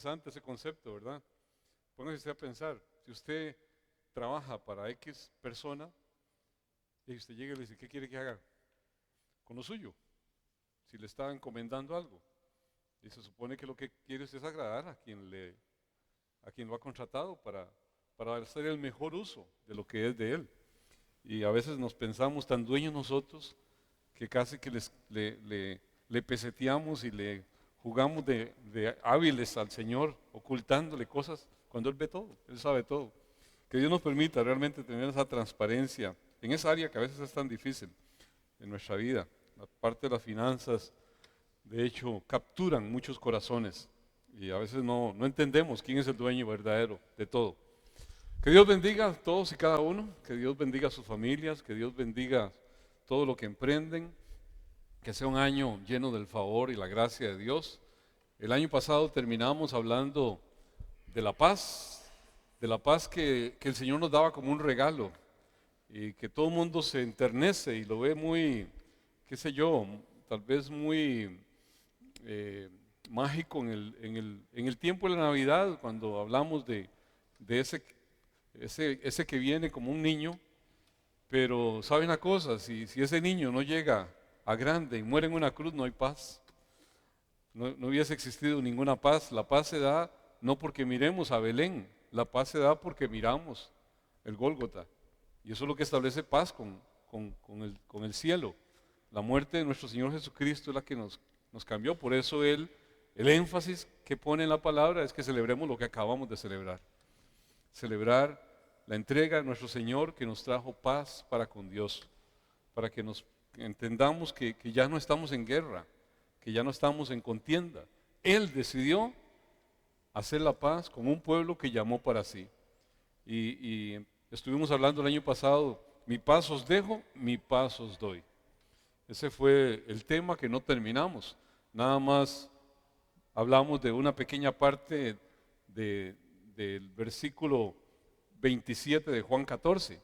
Interesante ese concepto, ¿verdad? Póngase a pensar, si usted trabaja para X persona y usted llega y le dice, ¿qué quiere que haga con lo suyo? Si le está encomendando algo. Y se supone que lo que quiere usted es agradar a quien lo ha contratado para hacer el mejor uso de lo que es de él. Y a veces nos pensamos tan dueños nosotros que casi que le peseteamos y le jugamos de hábiles al Señor, ocultándole cosas, cuando Él ve todo, Él sabe todo. Que Dios nos permita realmente tener esa transparencia en esa área que a veces es tan difícil en nuestra vida. La parte de las finanzas, de hecho, capturan muchos corazones y a veces no entendemos quién es el dueño verdadero de todo. Que Dios bendiga a todos y cada uno, que Dios bendiga a sus familias, que Dios bendiga todo lo que emprenden, que sea un año lleno del favor y la gracia de Dios. El año pasado terminamos hablando de la paz que el Señor nos daba como un regalo y que todo el mundo se enternece y lo ve muy, qué sé yo, tal vez muy eh, mágico en el tiempo de la Navidad, cuando hablamos de ese que viene como un niño. Pero sabe una cosa, si ese niño no llega a grande y muere en una cruz, no hay paz. No hubiese existido ninguna paz. La paz se da no porque miremos a Belén, la paz se da porque miramos el Gólgota. Y eso es lo que establece paz con el cielo. La muerte de nuestro Señor Jesucristo es la que nos cambió. Por eso el énfasis que pone en la palabra es que celebremos lo que acabamos de celebrar. Celebrar la entrega de nuestro Señor que nos trajo paz para con Dios, para que nos entendamos que ya no estamos en guerra, que ya no estamos en contienda. Él decidió hacer la paz con un pueblo que llamó para sí. Y estuvimos hablando el año pasado, mi paz os dejo, mi paz os doy. Ese fue el tema que no terminamos. Nada más hablamos de una pequeña parte del versículo 27 de Juan 14,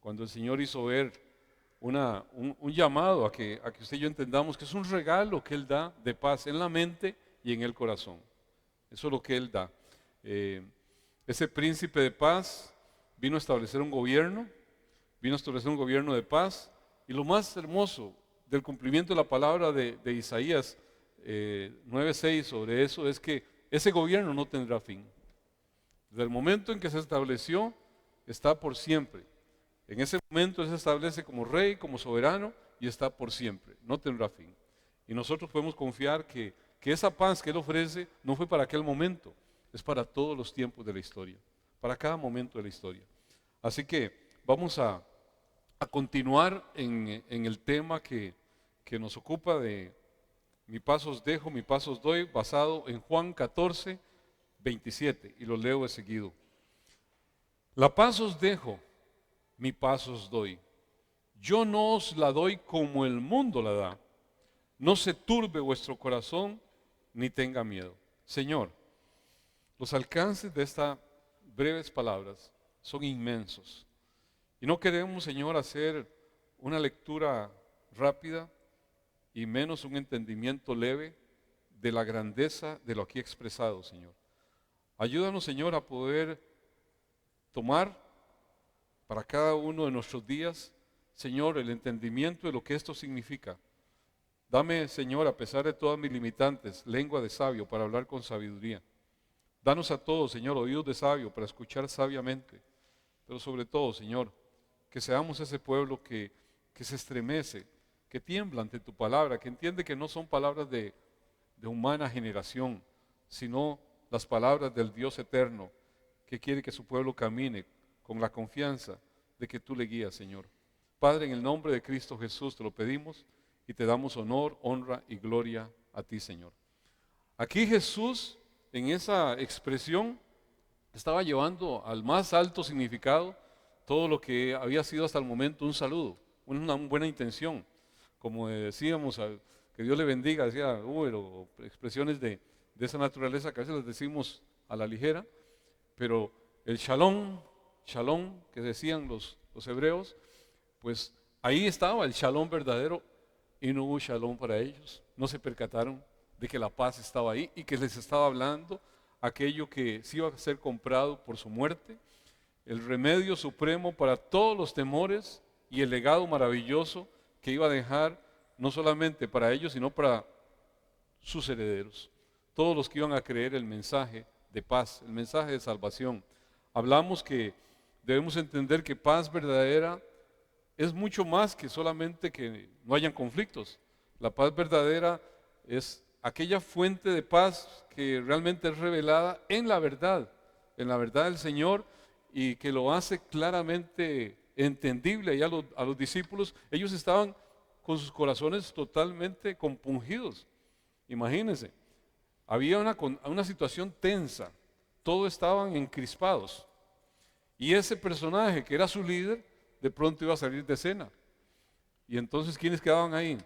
cuando el Señor hizo ver un llamado a que usted y yo entendamos que es un regalo que Él da de paz en la mente y en el corazón. Eso es lo que Él da. Ese príncipe de paz vino a establecer un gobierno, de paz, y lo más hermoso del cumplimiento de la palabra de Isaías 9:6 sobre eso es que ese gobierno no tendrá fin. Desde el momento en que se estableció, está por siempre. En ese momento Él se establece como rey, como soberano, y está por siempre, no tendrá fin. Y nosotros podemos confiar que esa paz que Él ofrece no fue para aquel momento, es para todos los tiempos de la historia, para cada momento de la historia. Así que vamos a continuar en el tema que nos ocupa de mi paz os dejo, mi paz os doy, basado en Juan 14:27, y lo leo de seguido. La paz os dejo, mi paz os doy. Yo no os la doy como el mundo la da. No se turbe vuestro corazón, ni tenga miedo. Señor, los alcances de estas breves palabras son inmensos. Y no queremos, Señor, hacer una lectura rápida y menos un entendimiento leve de la grandeza de lo aquí expresado, Señor. Ayúdanos, Señor, a poder tomar para cada uno de nuestros días, Señor, el entendimiento de lo que esto significa. Dame, Señor, a pesar de todas mis limitantes, lengua de sabio para hablar con sabiduría. Danos a todos, Señor, oídos de sabio para escuchar sabiamente. Pero sobre todo, Señor, que seamos ese pueblo que se estremece, que tiembla ante tu palabra, que entiende que no son palabras de humana generación, sino las palabras del Dios eterno, que quiere que su pueblo camine con la confianza de que tú le guías, Señor. Padre, en el nombre de Cristo Jesús te lo pedimos y te damos honor, honra y gloria a ti, Señor. Aquí Jesús, en esa expresión, estaba llevando al más alto significado todo lo que había sido hasta el momento un saludo, una buena intención. Como decíamos, que Dios le bendiga, decía o expresiones de esa naturaleza que a veces las decimos a la ligera, pero el shalom que decían los hebreos, pues ahí estaba el shalom verdadero y no hubo shalom para ellos. No se percataron de que la paz estaba ahí y que les estaba hablando aquello que sí iba a ser comprado por su muerte, el remedio supremo para todos los temores y el legado maravilloso que iba a dejar no solamente para ellos, sino para sus herederos, todos los que iban a creer el mensaje de paz, el mensaje de salvación. Hablamos que debemos entender que paz verdadera es mucho más que solamente que no hayan conflictos. La paz verdadera es aquella fuente de paz que realmente es revelada en la verdad del Señor, y que lo hace claramente entendible. Y a los discípulos, ellos estaban con sus corazones totalmente compungidos. Imagínense, había una situación tensa, todos estaban encrispados, y ese personaje que era su líder, de pronto iba a salir de escena. Y entonces, ¿quiénes quedaban ahí?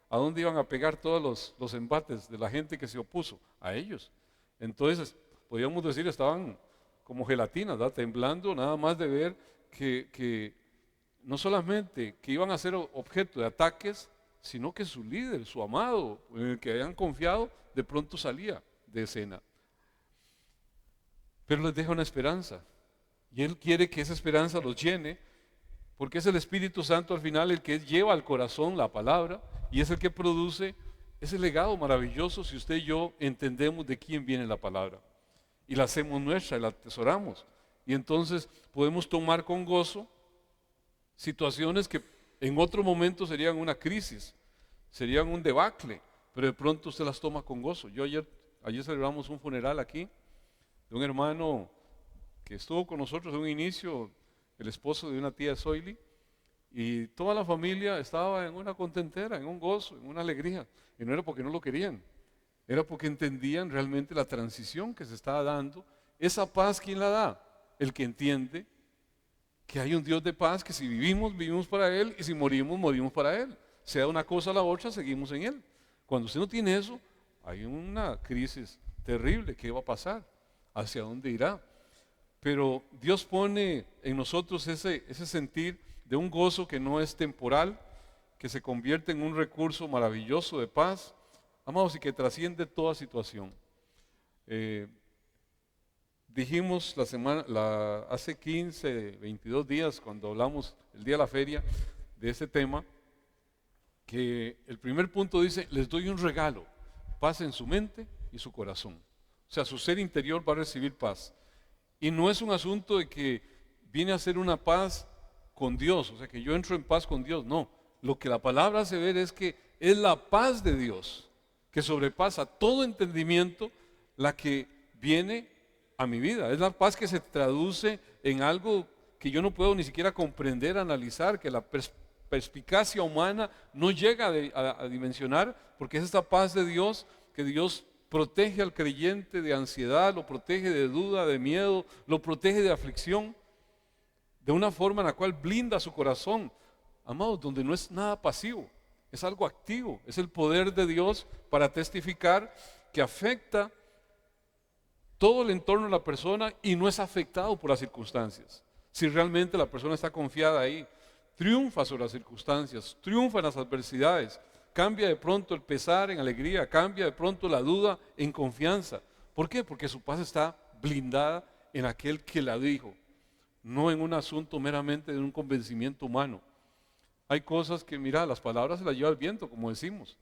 ¿A dónde iban a pegar todos los embates de la gente que se opuso? A ellos. Entonces, podríamos decir, estaban como gelatinas, ¿verdad? Temblando nada más de ver que no solamente que iban a ser objeto de ataques, sino que su líder, su amado, en el que habían confiado, de pronto salía de escena. Pero les deja una esperanza, y Él quiere que esa esperanza los llene, porque es el Espíritu Santo al final el que lleva al corazón la palabra, y es el que produce ese legado maravilloso si usted y yo entendemos de quién viene la palabra y la hacemos nuestra y la atesoramos. Y entonces podemos tomar con gozo situaciones que en otro momento serían una crisis, serían un debacle, pero de pronto usted las toma con gozo. Ayer celebramos un funeral aquí de un hermano que estuvo con nosotros en un inicio, el esposo de una tía Zoili, y toda la familia estaba en una contentera, en un gozo, en una alegría, y no era porque no lo querían, era porque entendían realmente la transición que se estaba dando. Esa paz, ¿quién la da? El que entiende que hay un Dios de paz, que si vivimos, vivimos para Él, y si morimos, morimos para Él. Sea una cosa o la otra, seguimos en Él. Cuando usted no tiene eso, hay una crisis terrible. ¿Qué va a pasar? ¿Hacia dónde irá? Pero Dios pone en nosotros ese sentir de un gozo que no es temporal, que se convierte en un recurso maravilloso de paz, amados, y que trasciende toda situación. Dijimos hace 15, 22 días, cuando hablamos el día de la feria de ese tema, que el primer punto dice: les doy un regalo, paz en su mente y su corazón. O sea, su ser interior va a recibir paz. Y no es un asunto de que viene a ser una paz con Dios, o sea, que yo entro en paz con Dios. No, lo que la palabra hace ver es que es la paz de Dios, que sobrepasa todo entendimiento, la que viene a mi vida. Es la paz que se traduce en algo que yo no puedo ni siquiera comprender, analizar, que la perspicacia humana no llega a dimensionar, porque es esta paz de Dios, que Dios protege al creyente de ansiedad, lo protege de duda, de miedo, lo protege de aflicción, de una forma en la cual blinda su corazón, amados, donde no es nada pasivo, es algo activo, es el poder de Dios para testificar, que afecta todo el entorno de la persona y no es afectado por las circunstancias. Si realmente la persona está confiada ahí, triunfa sobre las circunstancias, triunfa en las adversidades, cambia de pronto el pesar en alegría, cambia de pronto la duda en confianza. ¿Por qué? Porque su paz está blindada en aquel que la dijo, no en un asunto meramente de un convencimiento humano. Hay cosas que, mira, las palabras se las lleva el viento, como decimos,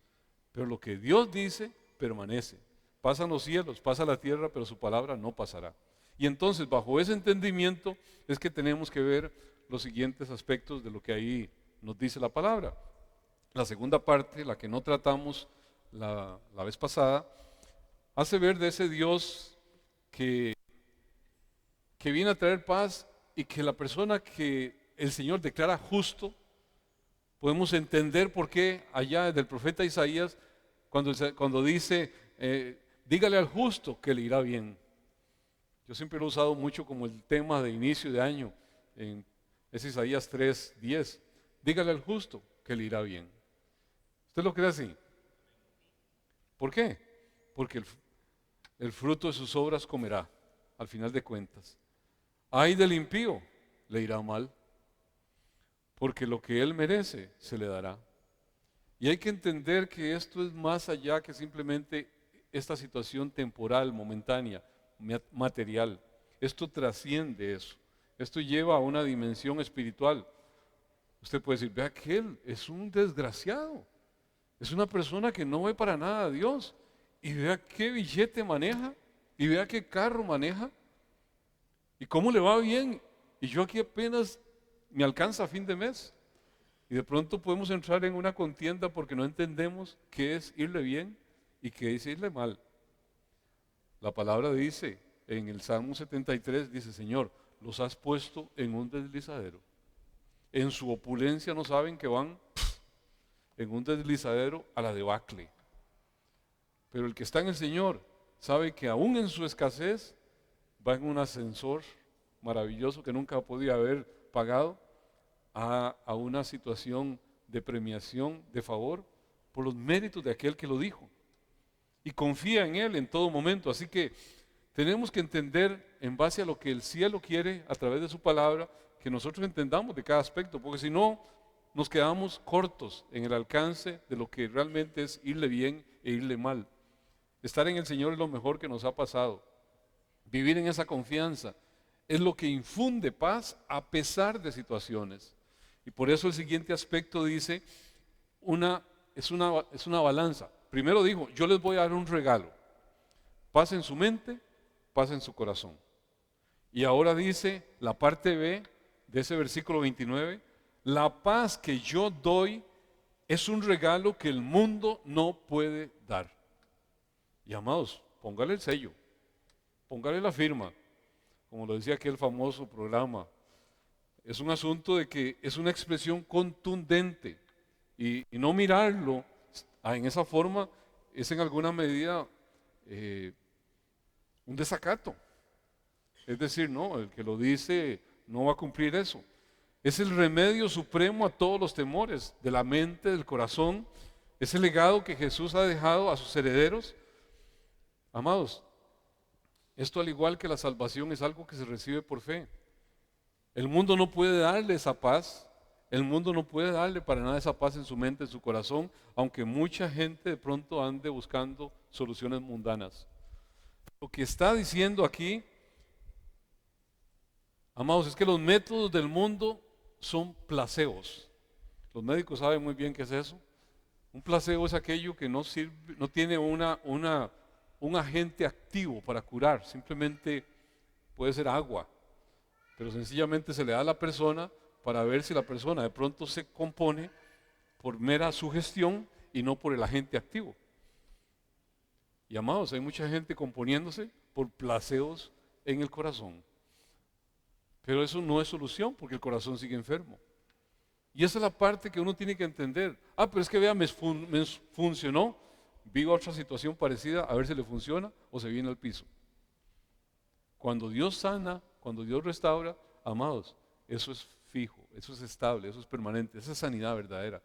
pero lo que Dios dice permanece. Pasan los cielos, pasa la tierra, pero su palabra no pasará. Y entonces, bajo ese entendimiento, es que tenemos que ver los siguientes aspectos de lo que ahí nos dice la palabra. La segunda parte, la que no tratamos la vez pasada, hace ver de ese Dios que viene a traer paz, y que la persona que el Señor declara justo, podemos entender por qué allá del profeta Isaías, cuando dice, dígale al justo que le irá bien. Yo siempre lo he usado mucho como el tema de inicio de año, es Isaías 3:10. Dígale al justo que le irá bien. ¿Usted lo cree así? ¿Por qué? Porque el fruto de sus obras comerá, al final de cuentas. Ay del impío, le irá mal, porque lo que él merece se le dará. Y hay que entender que esto es más allá que simplemente esta situación temporal, momentánea. material. Esto trasciende eso. Esto lleva a una dimensión espiritual. Usted puede decir, vea que él es un desgraciado. Es una persona que no ve para nada a Dios. Y vea qué billete maneja. Y vea qué carro maneja. Y cómo le va bien. Y yo aquí apenas me alcanza a fin de mes. Y de pronto podemos entrar en una contienda porque no entendemos qué es irle bien y qué es irle mal. La palabra dice en el Salmo 73, dice, Señor, los has puesto en un deslizadero. En su opulencia no saben que van en un deslizadero a la debacle. Pero el que está en el Señor sabe que aún en su escasez va en un ascensor maravilloso que nunca podía haber pagado a una situación de premiación, de favor, por los méritos de aquel que lo dijo. Y confía en Él en todo momento. Así que tenemos que entender en base a lo que el cielo quiere a través de su palabra, que nosotros entendamos de cada aspecto, porque si no, nos quedamos cortos en el alcance de lo que realmente es irle bien e irle mal. Estar en el Señor es lo mejor que nos ha pasado. Vivir en esa confianza es lo que infunde paz a pesar de situaciones. Y por eso el siguiente aspecto dice, es una balanza. Primero dijo, yo les voy a dar un regalo. Paz en su mente, paz en su corazón. Y ahora dice la parte B de ese versículo 29, la paz que yo doy es un regalo que el mundo no puede dar. Y amados, póngale el sello, póngale la firma, como lo decía aquel famoso programa. Es un asunto de que es una expresión contundente y no mirarlo en esa forma es en alguna medida un desacato. Es decir, no, el que lo dice no va a cumplir eso. Es el remedio supremo a todos los temores de la mente, del corazón. Es el legado que Jesús ha dejado a sus herederos. Amados, esto al igual que la salvación es algo que se recibe por fe. El mundo no puede darle esa paz. El mundo no puede darle para nada esa paz en su mente, en su corazón, aunque mucha gente de pronto ande buscando soluciones mundanas. Lo que está diciendo aquí, amados, es que los métodos del mundo son placebos. Los médicos saben muy bien qué es eso. Un placebo es aquello que no sirve, no tiene un agente activo para curar, simplemente puede ser agua, pero sencillamente se le da a la persona para ver si la persona de pronto se compone por mera sugestión y no por el agente activo. Y amados, hay mucha gente componiéndose por placebos en el corazón. Pero eso no es solución porque el corazón sigue enfermo. Y esa es la parte que uno tiene que entender. Pero es que vea, me funcionó. Vivo otra situación parecida, a ver si le funciona o se viene al piso. Cuando Dios sana, cuando Dios restaura, amados, eso es fijo, eso es estable, eso es permanente, esa es sanidad verdadera.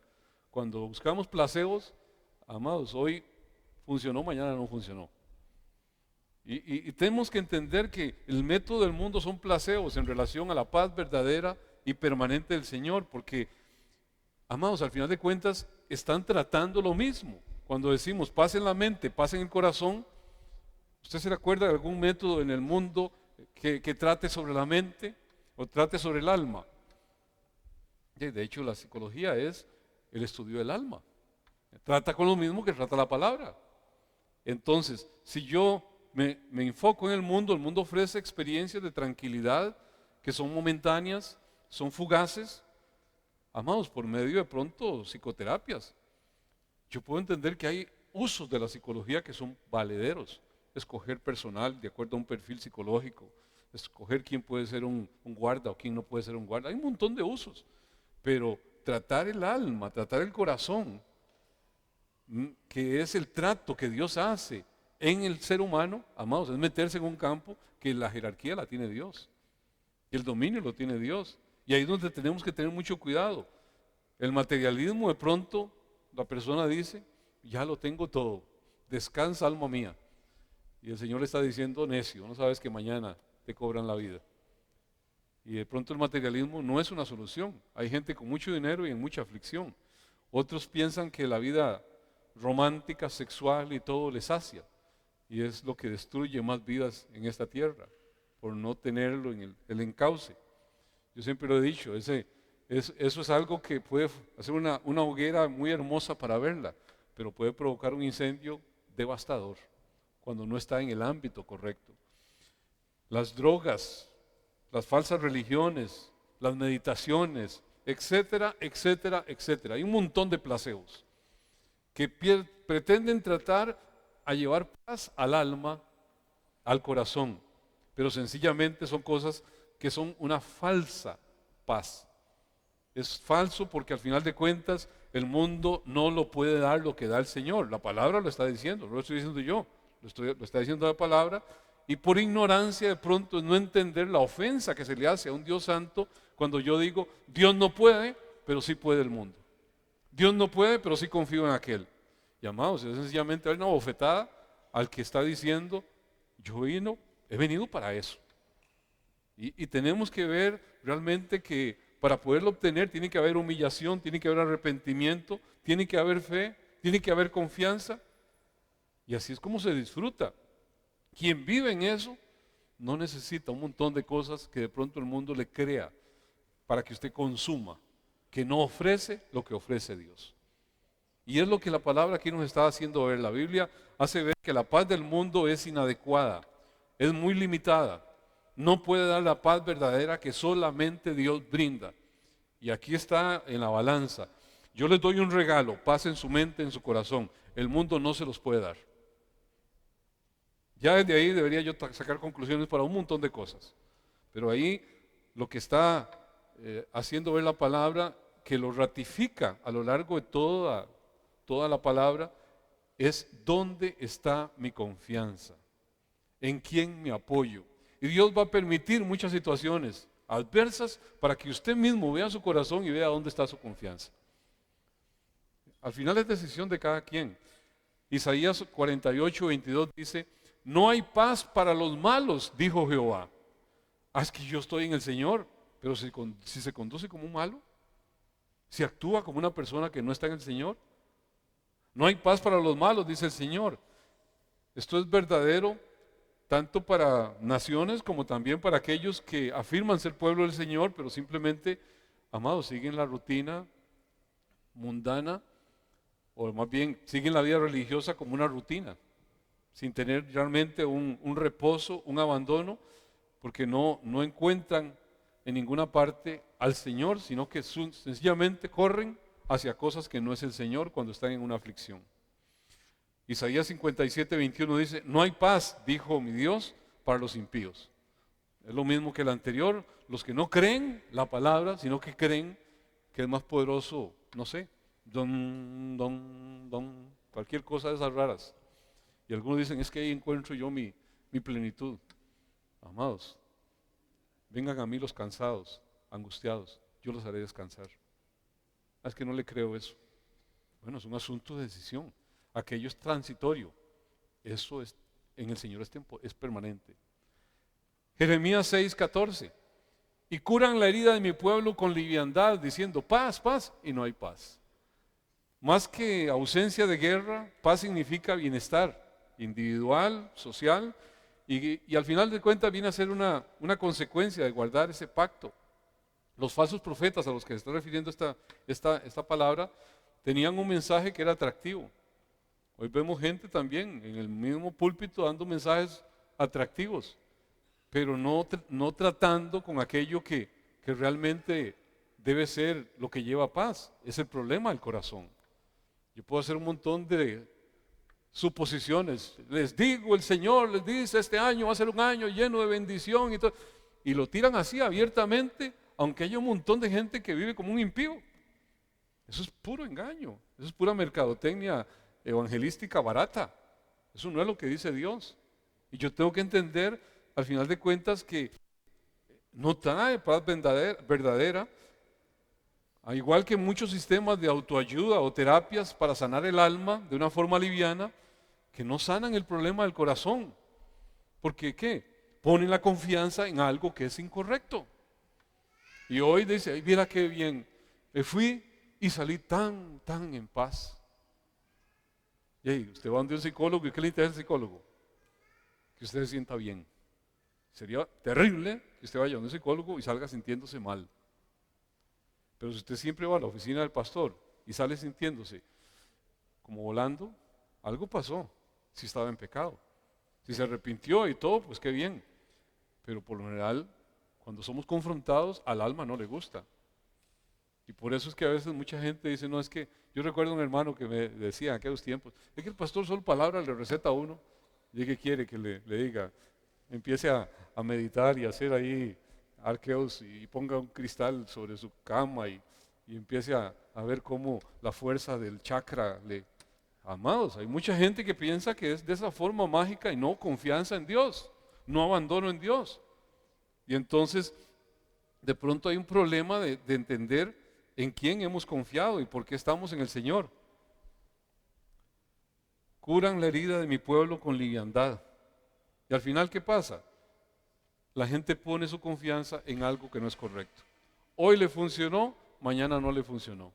Cuando buscamos placebos, amados, hoy funcionó, mañana no funcionó. Y tenemos que entender que el método del mundo son placebos en relación a la paz verdadera y permanente del Señor, porque, amados, al final de cuentas están tratando lo mismo. Cuando decimos paz en la mente, paz en el corazón, ¿usted se recuerda de algún método en el mundo que trate sobre la mente o trate sobre el alma? De hecho, la psicología es el estudio del alma. Trata con lo mismo que trata la palabra. Entonces, si yo me enfoco en el mundo ofrece experiencias de tranquilidad que son momentáneas, son fugaces, amados, por medio de pronto psicoterapias. Yo puedo entender que hay usos de la psicología que son valederos. Escoger personal de acuerdo a un perfil psicológico, escoger quién puede ser un guarda o quién no puede ser un guarda. Hay un montón de usos, pero tratar el alma, tratar el corazón, que es el trato que Dios hace en el ser humano, amados, es meterse en un campo que la jerarquía la tiene Dios, y el dominio lo tiene Dios. Y ahí es donde tenemos que tener mucho cuidado. El materialismo, de pronto, la persona dice, ya lo tengo todo, descansa alma mía. Y el Señor le está diciendo, necio, no sabes que mañana te cobran la vida. Y de pronto el materialismo no es una solución. Hay gente con mucho dinero y en mucha aflicción. Otros piensan que la vida romántica, sexual y todo les sacia. y es lo que destruye más vidas en esta tierra, por no tenerlo en el encauce. Yo siempre lo he dicho, eso es algo que puede hacer una hoguera muy hermosa para verla, pero puede provocar un incendio devastador cuando no está en el ámbito correcto. Las drogas, las falsas religiones, las meditaciones, etcétera, etcétera, etcétera. Hay un montón de placebos que pretenden tratar a llevar paz al alma, al corazón, pero sencillamente son cosas que son una falsa paz. Es falso porque al final de cuentas el mundo no lo puede dar lo que da el Señor. La palabra lo está diciendo, no lo estoy diciendo yo, lo está diciendo la palabra. Y por ignorancia de pronto no entender la ofensa que se le hace a un Dios santo cuando yo digo, Dios no puede, pero sí puede el mundo. Dios no puede, pero sí confío en aquel. Y amados, es sencillamente dar una bofetada al que está diciendo, he venido para eso. Y tenemos que ver realmente que para poderlo obtener tiene que haber humillación, tiene que haber arrepentimiento, tiene que haber fe, tiene que haber confianza. Y así es como se disfruta. Quien vive en eso no necesita un montón de cosas que de pronto el mundo le crea para que usted consuma, que no ofrece lo que ofrece Dios. Y es lo que la palabra aquí nos está haciendo ver. La Biblia hace ver que la paz del mundo es inadecuada, es muy limitada. No puede dar la paz verdadera que solamente Dios brinda. Y aquí está en la balanza. Yo les doy un regalo, paz en su mente, en su corazón. El mundo no se los puede dar. Ya desde ahí debería yo sacar conclusiones para un montón de cosas. Pero ahí lo que está haciendo ver la palabra, que lo ratifica a lo largo de toda la palabra, es dónde está mi confianza, en quién me apoyo. Y Dios va a permitir muchas situaciones adversas para que usted mismo vea su corazón y vea dónde está su confianza. Al final es decisión de cada quien. Isaías 48:22 dice, no hay paz para los malos, dijo Jehová. Es que yo estoy en el Señor, pero si se conduce como un malo, si actúa como una persona que no está en el Señor, no hay paz para los malos, dice el Señor. Esto es verdadero tanto para naciones como también para aquellos que afirman ser pueblo del Señor, pero simplemente, amados, siguen la rutina mundana, o más bien siguen la vida religiosa como una rutina, sin tener realmente un reposo, un abandono, porque no encuentran en ninguna parte al Señor, sino que sencillamente corren hacia cosas que no es el Señor cuando están en una aflicción. Isaías 57:21 dice, no hay paz, dijo mi Dios, para los impíos. Es lo mismo que el anterior, los que no creen la palabra, sino que creen que es más poderoso, no sé, cualquier cosa de esas raras. Y algunos dicen, es que ahí encuentro yo mi plenitud. Amados, vengan a mí los cansados, angustiados, yo los haré descansar. Es que no le creo eso. Bueno, es un asunto de decisión. Aquello es transitorio. Eso es, en el Señor es permanente. Jeremías 6:14. Y curan la herida de mi pueblo con liviandad, diciendo paz, paz, y no hay paz. Más que ausencia de guerra, paz significa bienestar individual, social, y al final de cuentas viene a ser una consecuencia de guardar ese pacto. Los falsos profetas a los que se está refiriendo esta palabra tenían un mensaje que era atractivo. Hoy vemos gente también en el mismo púlpito dando mensajes atractivos, pero no tratando con aquello que realmente debe ser lo que lleva paz. Es el problema del corazón. Yo puedo hacer un montón de suposiciones. Les digo, el Señor les dice, este año va a ser un año lleno de bendición y todo. Y lo tiran así abiertamente, aunque haya un montón de gente que vive como un impío. Eso es puro engaño. Eso es pura mercadotecnia evangelística barata. Eso no es lo que dice Dios. Y yo tengo que entender, al final de cuentas, que no trae paz verdadera. Al igual que muchos sistemas de autoayuda o terapias para sanar el alma de una forma liviana, que no sanan el problema del corazón. ¿Porque qué? Ponen la confianza en algo que es incorrecto. Y hoy dice, ay, mira qué bien, me fui y salí tan en paz. Y ahí, usted va donde un psicólogo, ¿y qué le interesa el psicólogo? que usted se sienta bien. Sería terrible que usted vaya a un psicólogo y salga sintiéndose mal. Pero si usted siempre va a la oficina del pastor y sale sintiéndose como volando, algo pasó, si estaba en pecado. Si se arrepintió y todo, pues qué bien. Pero por lo general, cuando somos confrontados, al alma no le gusta. Y por eso es que a veces mucha gente dice, no, es que yo recuerdo un hermano que me decía en aquellos tiempos, es que el pastor solo palabras le receta a uno. ¿Y qué quiere que le diga? Empiece a meditar y a hacer ahí arqueos y ponga un cristal sobre su cama y empiece a ver cómo la fuerza del chakra le... Amados, hay mucha gente que piensa que es de esa forma mágica y no confianza en Dios, no abandono en Dios. Y entonces, de pronto hay un problema de entender en quién hemos confiado y por qué estamos en el Señor. Curan la herida de mi pueblo con liviandad. Y al final, ¿qué pasa? La gente pone su confianza en algo que no es correcto. Hoy le funcionó, mañana no le funcionó.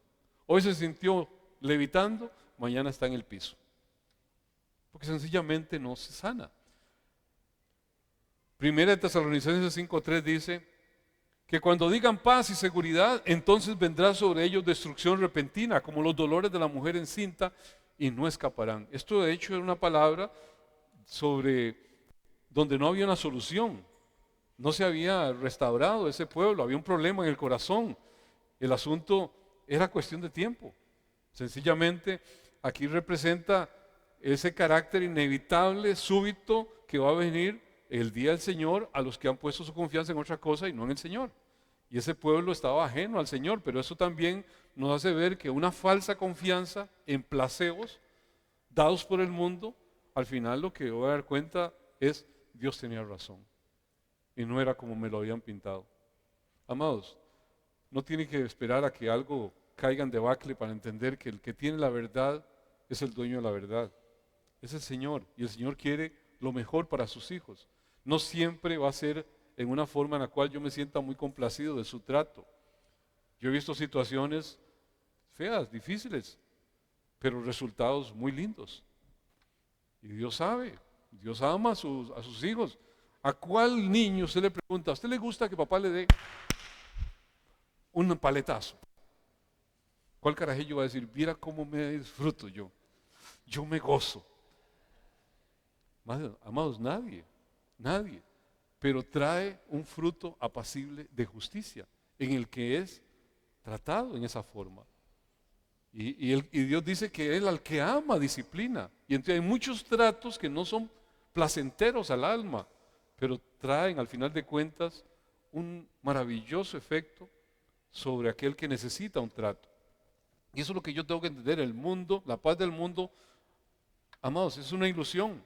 Hoy se sintió levitando, mañana está en el piso. Porque sencillamente no se sana. Primera de Tesalonicenses 5:3 dice que cuando digan paz y seguridad, entonces vendrá sobre ellos destrucción repentina, como los dolores de la mujer encinta, y no escaparán. Esto de hecho era una palabra sobre donde no había una solución. No se había restaurado ese pueblo, había un problema en el corazón. El asunto era cuestión de tiempo. Sencillamente, aquí representa ese carácter inevitable, súbito, que va a venir el día del Señor a los que han puesto su confianza en otra cosa y no en el Señor. Y ese pueblo estaba ajeno al Señor, pero eso también nos hace ver que una falsa confianza en placebos dados por el mundo, al final lo que voy a dar cuenta es Dios tenía razón y no era como me lo habían pintado. Amados, no tiene que esperar a que algo caiga en debacle para entender que el que tiene la verdad es el dueño de la verdad, es el Señor, y el Señor quiere lo mejor para sus hijos. No siempre va a ser en una forma en la cual yo me sienta muy complacido de su trato. Yo he visto situaciones feas, difíciles, pero resultados muy lindos. Y Dios sabe, Dios ama a sus hijos. ¿A cuál niño usted le pregunta, a usted le gusta que papá le dé un paletazo? ¿Cuál carajillo va a decir, mira cómo me disfruto yo? Yo me gozo. Amados, nadie. Pero trae un fruto apacible de justicia, en el que es tratado en esa forma. Y Dios dice que Él al que ama disciplina. Y entonces hay muchos tratos que no son placenteros al alma, pero traen al final de cuentas un maravilloso efecto sobre aquel que necesita un trato. Y eso es lo que yo tengo que entender. El mundo, la paz del mundo, amados, es una ilusión.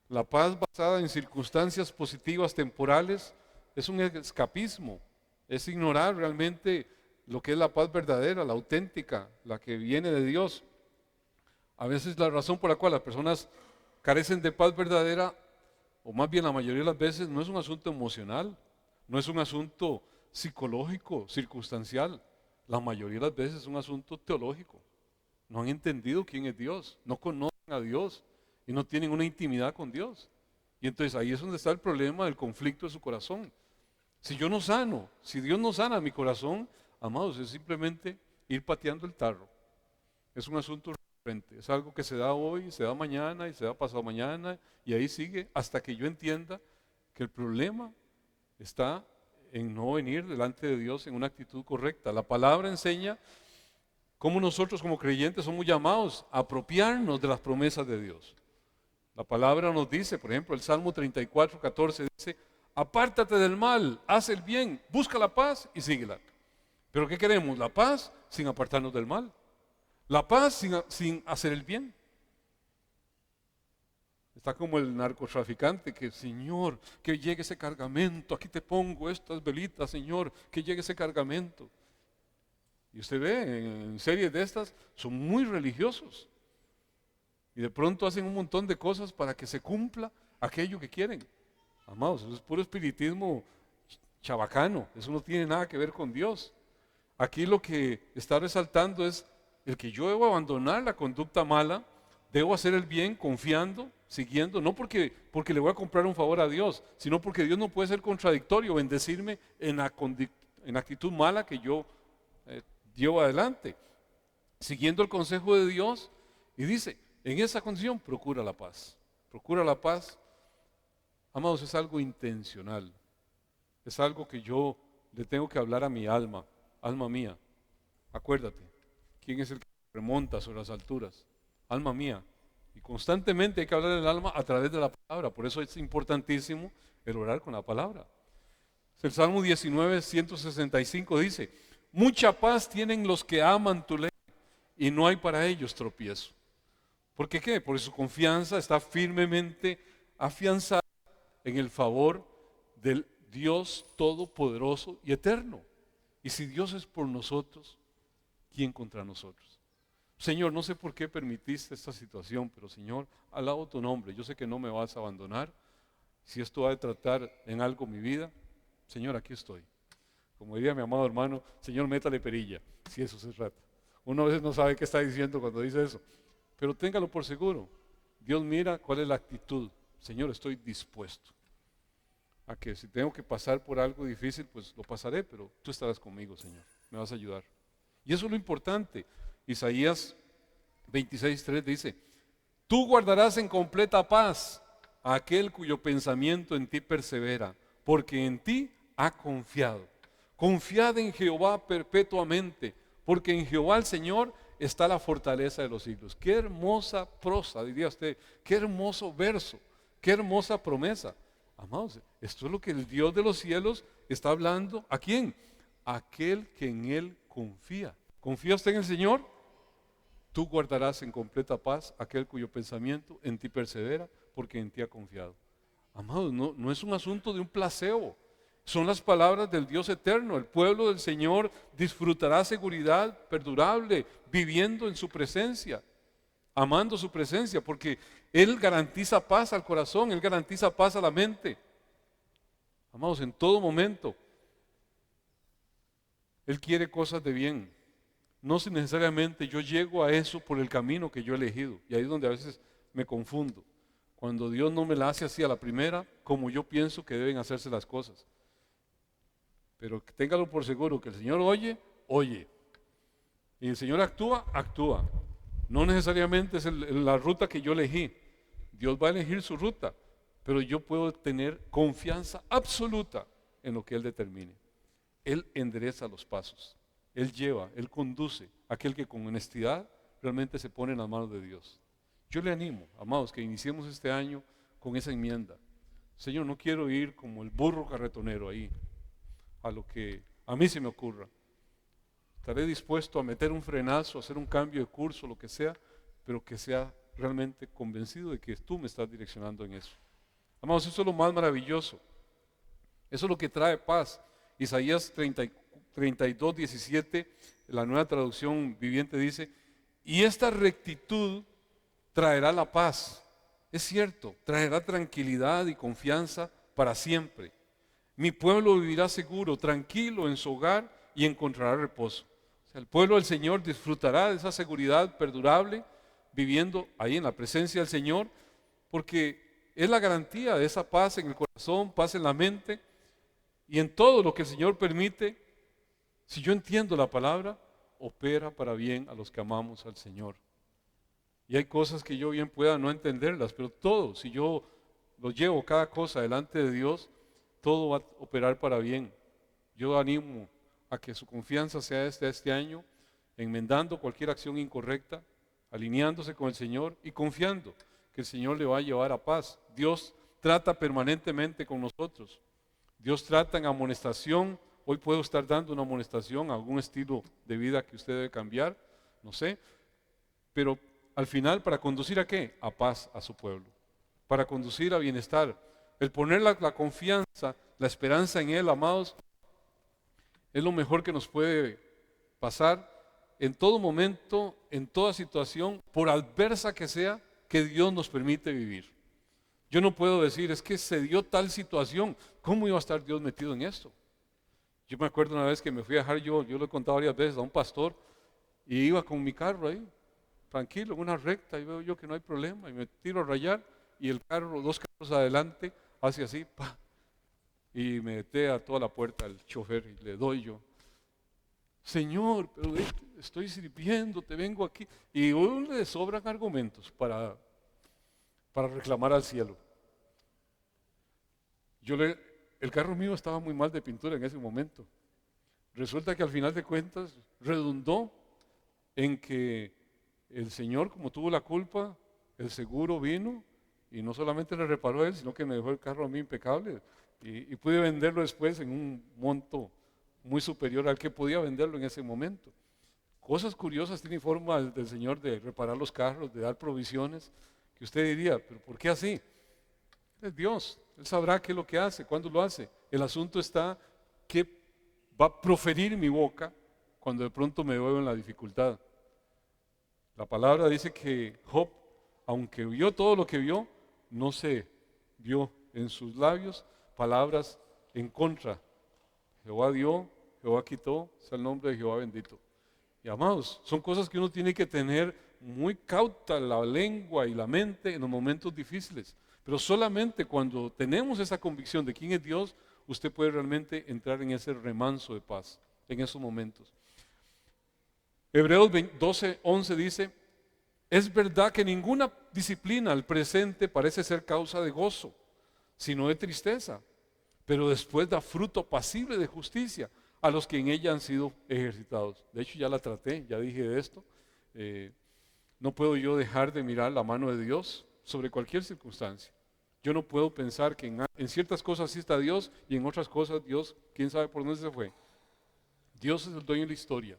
La paz basada en circunstancias positivas temporales es un escapismo, es ignorar realmente lo que es la paz verdadera, la auténtica, la que viene de Dios. A veces la razón por la cual las personas carecen de paz verdadera, o más bien la mayoría de las veces, no es un asunto emocional, no es un asunto psicológico, circunstancial. La mayoría de las veces es un asunto teológico. No han entendido quién es Dios, no conocen a Dios y no tienen una intimidad con Dios. Y entonces ahí es donde está el problema del conflicto de su corazón. Si yo no sano, si Dios no sana mi corazón, amados, es simplemente ir pateando el tarro. Es un asunto recurrente, es algo que se da hoy, se da mañana y se da pasado mañana y ahí sigue hasta que yo entienda que el problema está en no venir delante de Dios en una actitud correcta. La palabra enseña cómo nosotros como creyentes somos llamados a apropiarnos de las promesas de Dios. La palabra nos dice, por ejemplo, el Salmo 34:14 dice, apártate del mal, haz el bien, busca la paz y síguela. ¿Pero qué queremos? La paz sin apartarnos del mal. La paz sin hacer el bien. Está como el narcotraficante que, Señor, que llegue ese cargamento, aquí te pongo estas velitas, Señor, que llegue ese cargamento. Y usted ve en series de estas, son muy religiosos. Y de pronto hacen un montón de cosas para que se cumpla aquello que quieren. Amados, eso es puro espiritismo chabacano, eso no tiene nada que ver con Dios. Aquí lo que está resaltando es el que yo debo abandonar la conducta mala debo hacer el bien confiando, siguiendo, no porque le voy a comprar un favor a Dios, sino porque Dios no puede ser contradictorio, bendecirme en actitud mala que yo llevo adelante, siguiendo el consejo de Dios. Y dice, en esa condición procura la paz. Procura la paz, amados, es algo intencional, es algo que yo le tengo que hablar a mi alma, alma mía, acuérdate, ¿quién es el que remonta sobre las alturas? Alma mía. Y constantemente hay que hablar al alma a través de la palabra, por eso es importantísimo el orar con la palabra. El Salmo 19, 165 dice, mucha paz tienen los que aman tu ley y no hay para ellos tropiezo. ¿Por qué qué? Porque su confianza está firmemente afianzada en el favor del Dios todopoderoso y eterno. Y si Dios es por nosotros, ¿quién contra nosotros? Señor, no sé por qué permitiste esta situación, pero Señor, alabo tu nombre. Yo sé que no me vas a abandonar. Si esto va a tratar en algo mi vida, Señor, aquí estoy. Como diría mi amado hermano, Señor, métale perilla, si eso se trata. Uno a veces no sabe qué está diciendo cuando dice eso, pero téngalo por seguro. Dios mira cuál es la actitud. Señor, estoy dispuesto a que si tengo que pasar por algo difícil, pues lo pasaré, pero tú estarás conmigo, Señor, me vas a ayudar. Y eso es lo importante. Isaías 26:3 dice, tú guardarás en completa paz a aquel cuyo pensamiento en ti persevera, porque en ti ha confiado. Confiad en Jehová perpetuamente, porque en Jehová el Señor está la fortaleza de los siglos. Qué hermosa prosa, diría usted, qué hermoso verso, qué hermosa promesa. Amados, esto es lo que el Dios de los cielos está hablando. ¿A quién? A aquel que en Él confía. ¿Confía usted en el Señor? Tú guardarás en completa paz aquel cuyo pensamiento en ti persevera, porque en ti ha confiado. Amados, no es un asunto de un placebo. Son las palabras del Dios eterno. El pueblo del Señor disfrutará seguridad perdurable, viviendo en su presencia, amando su presencia, porque Él garantiza paz al corazón, Él garantiza paz a la mente. Amados, en todo momento, Él quiere cosas de bien. No si necesariamente yo llego a eso por el camino que yo he elegido. Y ahí es donde a veces me confundo. Cuando Dios no me la hace así a la primera, como yo pienso que deben hacerse las cosas. Pero téngalo por seguro que el Señor oye, oye. Y el Señor actúa, actúa. No necesariamente es la ruta que yo elegí. Dios va a elegir su ruta, pero yo puedo tener confianza absoluta en lo que Él determine. Él endereza los pasos. Él lleva, Él conduce a aquel que con honestidad realmente se pone en las manos de Dios. Yo le animo, amados, que iniciemos este año con esa enmienda. Señor, no quiero ir como el burro carretonero ahí, a lo que a mí se me ocurra. Estaré dispuesto a meter un frenazo, a hacer un cambio de curso, lo que sea, pero que sea realmente convencido de que tú me estás direccionando en eso. Amados, eso es lo más maravilloso. Eso es lo que trae paz. Isaías 32:17, la nueva traducción viviente dice, y esta rectitud traerá la paz. Es cierto, traerá tranquilidad y confianza para siempre. Mi pueblo vivirá seguro, tranquilo en su hogar y encontrará reposo. O sea, el pueblo del Señor disfrutará de esa seguridad perdurable, viviendo ahí en la presencia del Señor, porque es la garantía de esa paz en el corazón, paz en la mente y en todo lo que el Señor permite. Si yo entiendo la palabra, opera para bien a los que amamos al Señor. Y hay cosas que yo bien pueda no entenderlas, pero todo, si yo lo llevo cada cosa delante de Dios, todo va a operar para bien. Yo animo a que su confianza sea este año, enmendando cualquier acción incorrecta, alineándose con el Señor y confiando que el Señor le va a llevar a paz. Dios trata permanentemente con nosotros. Dios trata en amonestación. Hoy puedo estar dando una amonestación a algún estilo de vida que usted debe cambiar, no sé, pero al final, ¿para conducir a qué? A paz a su pueblo, para conducir a bienestar. El poner la confianza, la esperanza en Él, amados, es lo mejor que nos puede pasar en todo momento, en toda situación, por adversa que sea, que Dios nos permite vivir. Yo no puedo decir, es que se dio tal situación, ¿cómo iba a estar Dios metido en esto? Yo me acuerdo una vez que me fui a dejar, yo lo he contado varias veces, a un pastor, y iba con mi carro ahí, tranquilo, en una recta, y veo yo que no hay problema, y me tiro a rayar, y el carro, 2 carros adelante, hace así, ¡pa! Y me mete a toda la puerta al chofer y le doy yo. Señor, pero estoy sirviendo, te vengo aquí. Y a uno le sobran argumentos para reclamar al cielo. El carro mío estaba muy mal de pintura en ese momento. Resulta que al final de cuentas redundó en que el Señor, como tuvo la culpa, el seguro vino y no solamente le reparó a él, sino que me dejó el carro a mí impecable y pude venderlo después en un monto muy superior al que podía venderlo en ese momento. Cosas curiosas tiene forma del Señor de reparar los carros, de dar provisiones, que usted diría, pero ¿por qué así? Es Dios, Él sabrá qué es lo que hace, cuándo lo hace. El asunto está que va a proferir mi boca cuando de pronto me veo en la dificultad. La palabra dice que Job, aunque vio todo lo que vio, no se vio en sus labios palabras en contra. Jehová dio, Jehová quitó, sea el nombre de Jehová bendito. Y amados, son cosas que uno tiene que tener muy cauta la lengua y la mente en los momentos difíciles. Pero solamente cuando tenemos esa convicción de quién es Dios, usted puede realmente entrar en ese remanso de paz, en esos momentos. Hebreos 12:11 dice, es verdad que ninguna disciplina al presente parece ser causa de gozo, sino de tristeza, pero después da fruto apacible de justicia a los que en ella han sido ejercitados. De hecho ya la traté, ya dije de esto. No puedo yo dejar de mirar la mano de Dios sobre cualquier circunstancia. Yo no puedo pensar que en ciertas cosas sí está Dios y en otras cosas Dios, quién sabe por dónde se fue. Dios es el dueño de la historia